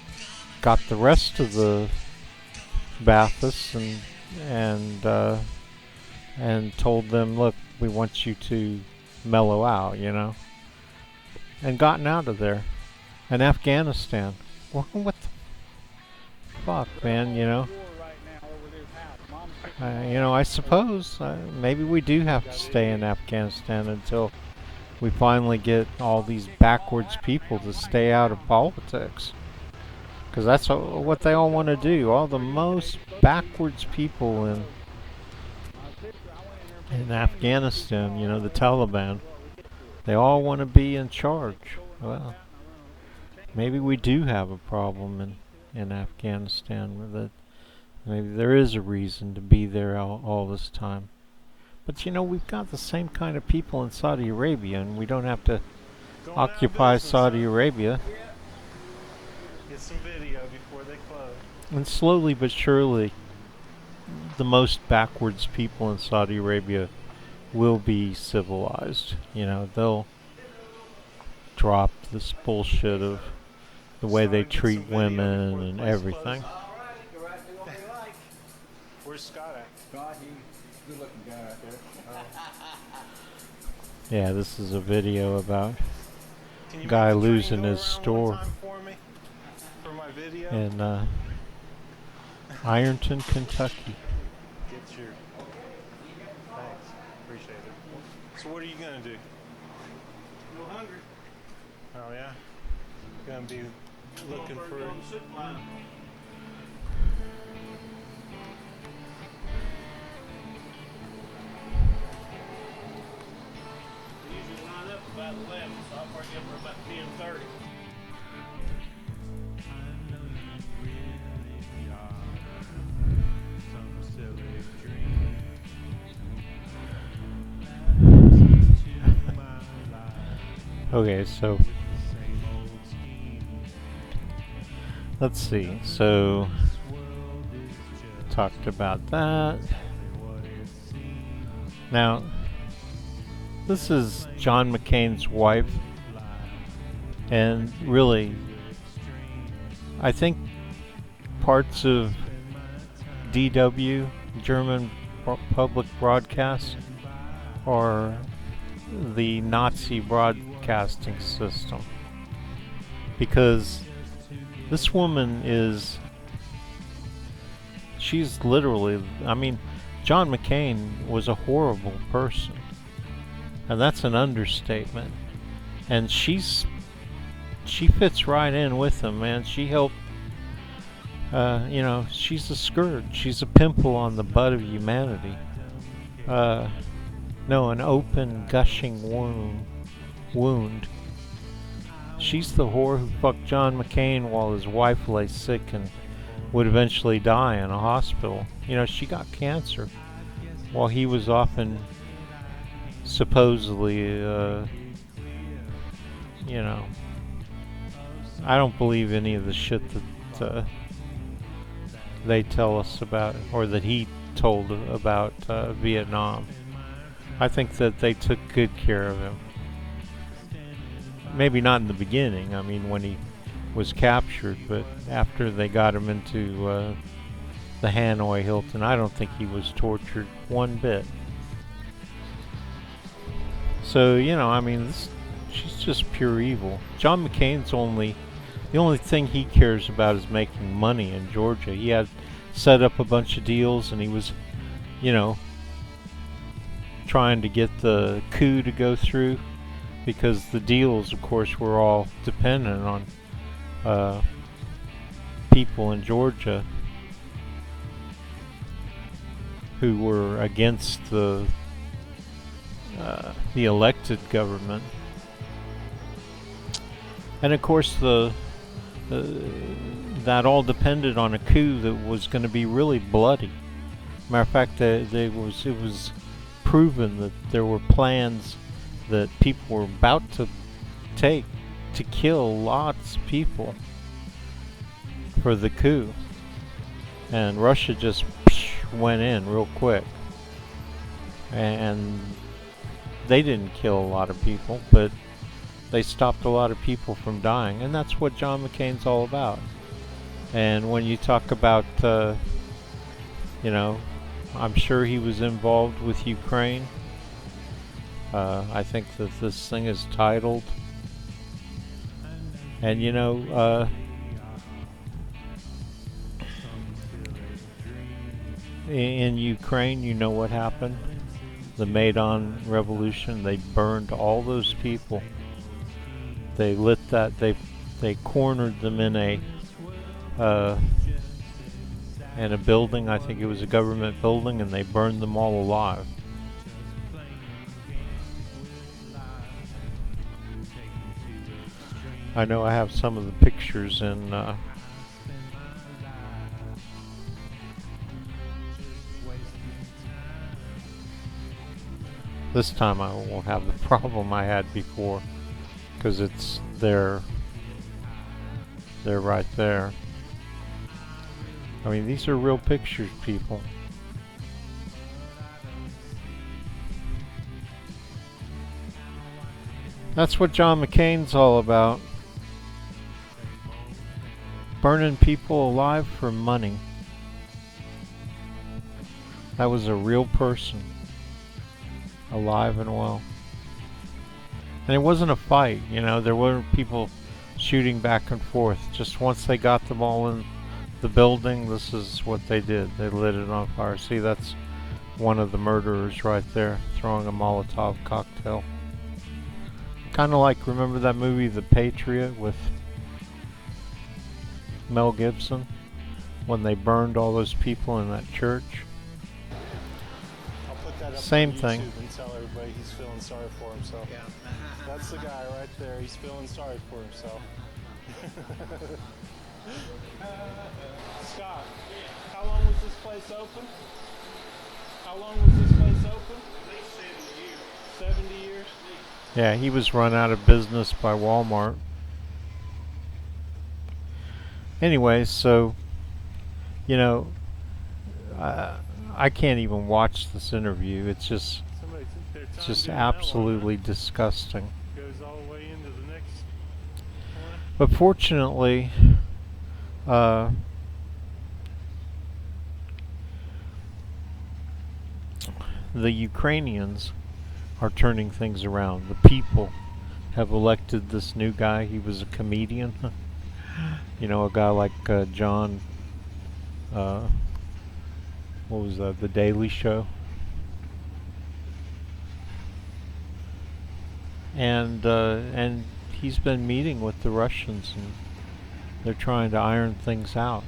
got the rest of the Baathists and told them, look, we want you to mellow out, you know, and gotten out of there. And Afghanistan, what the fuck, man, you know? You know, I suppose maybe we do have to stay in Afghanistan until we finally get all these backwards people to stay out of politics. Because that's what they all want to do. All the most backwards people in Afghanistan, you know, the Taliban, they all want to be in charge. Well, maybe we do have a problem in Afghanistan with it. Maybe there is a reason to be there all this time. But you know, we've got the same kind of people in Saudi Arabia, and we don't have to occupy Saudi Arabia. Get some video before they close. And slowly but surely, the most backwards people in Saudi Arabia will be civilized. You know, they'll drop this bullshit of the way they treat women and everything. Where's Scott at? Scott, he's a good looking guy out there. Yeah, this is a video about a guy losing his store in Ironton, Kentucky. Get your... Thanks. Appreciate it. So what are you going to do? No hungry. Oh, yeah? Going to be looking for... About 11, so I'll probably get for about 10:30. Okay, so let's see. So talked about that. Now, this is John McCain's wife, and really, I think parts of DW, German public broadcast, are the Nazi broadcasting system, because this woman she's literally, I mean, John McCain was a horrible person. And that's an understatement. And she fits right in with him, man. She helped, you know, she's a scourge. She's a pimple on the butt of humanity. No, an open, gushing wound. She's the whore who fucked John McCain while his wife lay sick and would eventually die in a hospital. You know, she got cancer while he was often supposedly, you know, I don't believe any of the shit that they tell us about, or that he told about Vietnam. I think that they took good care of him. Maybe not in the beginning, I mean when he was captured, but after they got him into the Hanoi Hilton, I don't think he was tortured one bit. So, you know, I mean, she's just pure evil. John McCain's the only thing he cares about is making money in Georgia. He had set up a bunch of deals, and he was, you know, trying to get the coup to go through, because the deals, of course, were all dependent on people in Georgia who were against the elected government. And of course that all depended on a coup that was going to be really bloody. Matter of fact, it was proven that there were plans that people were about to take to kill lots of people for the coup. And Russia just went in real quick. And they didn't kill a lot of people, but they stopped a lot of people from dying. And that's what John McCain's all about. And when you talk about, you know, I'm sure he was involved with Ukraine. I think that this thing is titled. And you know, in Ukraine, you know what happened? The Maidan Revolution, they burned all those people. They lit that, they cornered them in a building, I think it was a government building, and they burned them all alive. I know I have some of the pictures in This time I won't have the problem I had before, because they're right there. I mean, these are real pictures, people. That's what John McCain's all about. Burning people alive for money. That was a real person. Alive and well. And it wasn't a fight, you know, there weren't people shooting back and forth. Just once they got them all in the building, this is what they did. They lit it on fire. See, that's one of the murderers right there, throwing a Molotov cocktail. Kind of like, remember that movie The Patriot with Mel Gibson? When they burned all those people in that church? I'll put that up Same on YouTube thing. and tell everybody he's feeling sorry for himself. Yeah. That's the guy right there. He's feeling sorry for himself. Scott, how long was this place open? How long was this place open? 70 years. Yeah, he was run out of business by Walmart. Anyway, so, you know, I can't even watch this interview. It's just absolutely disgusting. Goes all the way into the next one. But fortunately, the Ukrainians are turning things around. The people have elected this new guy. He was a comedian. You know, a guy like John, what was that, The Daily Show? And he's been meeting with the Russians, and they're trying to iron things out.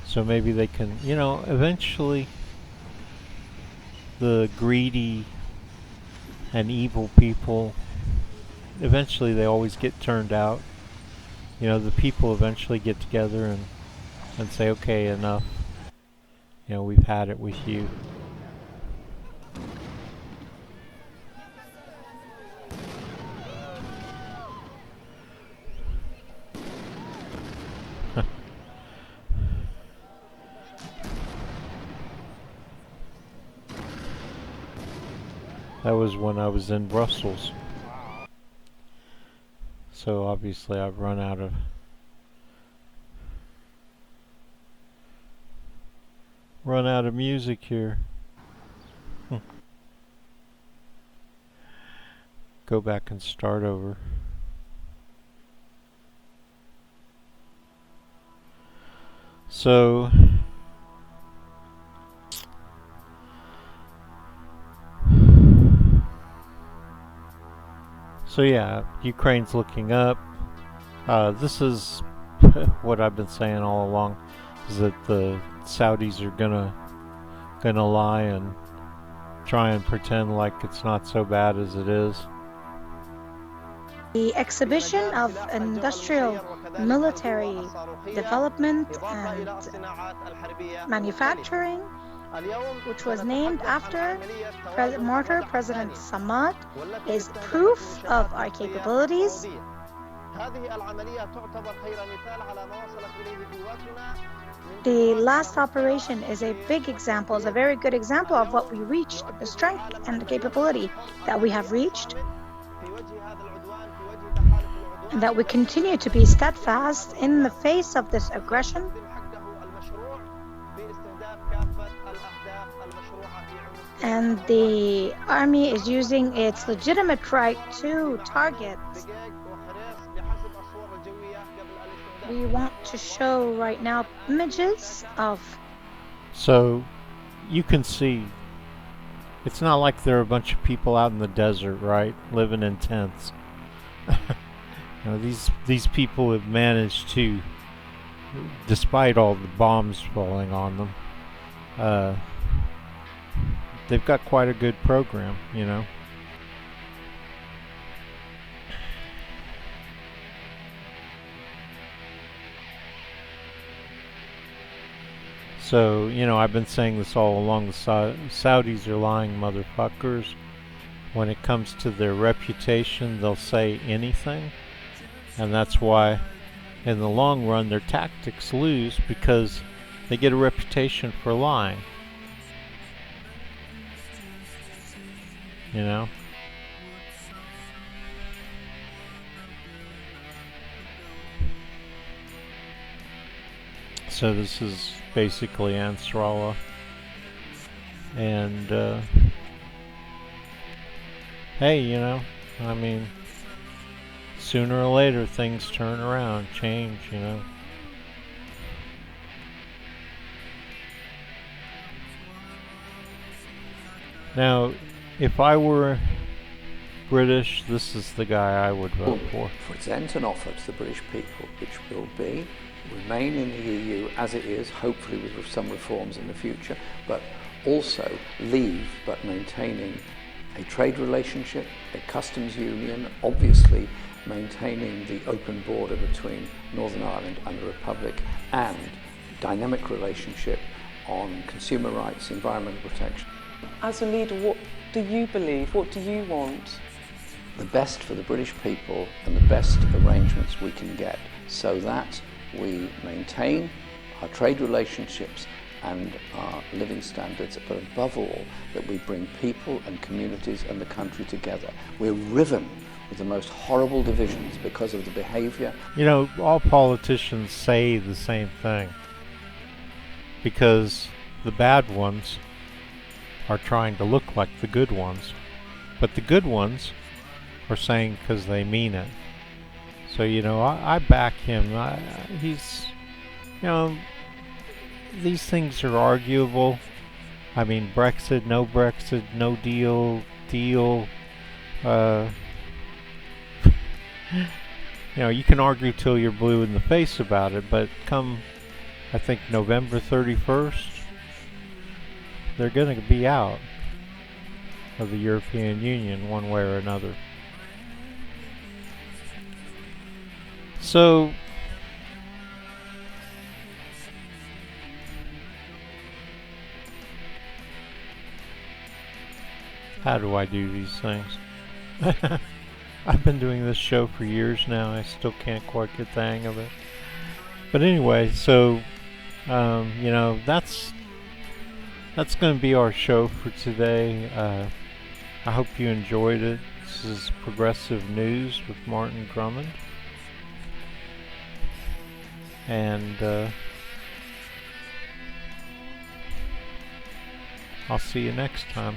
So maybe they can, you know, eventually the greedy and evil people, eventually they always get turned out. You know, the people eventually get together and say, okay, enough. You know, we've had it with you. That was when I was in Brussels. So obviously I've run out of music here. Go back and start over. So yeah, Ukraine's looking up. This is what I've been saying all along, is that the Saudis are gonna lie and try and pretend like it's not so bad as it is. The exhibition of industrial military development and manufacturing, which was named after martyr President Samad, is proof of our capabilities. The last operation is a big example, is a very good example of what we reached, the strength and the capability that we have reached, and that we continue to be steadfast in the face of this aggression. And the army is using its legitimate right to target. We want to show right now images of... So you can see, it's not like there are a bunch of people out in the desert, right, living in tents. You know, these people have managed to, despite all the bombs falling on them, they've got quite a good program, you know. So, you know, I've been saying this all along. The Saudis are lying motherfuckers. When it comes to their reputation, they'll say anything. And that's why, in the long run, their tactics lose, because they get a reputation for lying. You know? So this is basically Ansarallah. And, hey, you know, I mean, sooner or later things turn around, change, you know. Now, if I were British, this is the guy I would vote for. Present an offer to the British people, which will be remain in the EU as it is, hopefully with some reforms in the future, but also leave, but maintaining a trade relationship, a customs union, obviously maintaining the open border between Northern Ireland and the Republic, and dynamic relationship on consumer rights, environmental protection. As a leader, what do you believe? What do you want? The best for the British people and the best arrangements we can get, so that we maintain our trade relationships and our living standards, but above all, that we bring people and communities and the country together. We're riven with the most horrible divisions because of the behavior. You know, all politicians say the same thing, because the bad ones are trying to look like the good ones, but the good ones are saying because they mean it. So, you know, I back him. He's, you know, these things are arguable. I mean, Brexit, no deal, deal. You know, you can argue till you're blue in the face about it, but come, I think, November 31st, they're going to be out of the European Union one way or another. So, how do I do these things? I've been doing this show for years now. I still can't quite get the hang of it. But anyway, so, you know, that's going to be our show for today. I hope you enjoyed it. This is Progressive News with Martin Drummond. And I'll see you next time.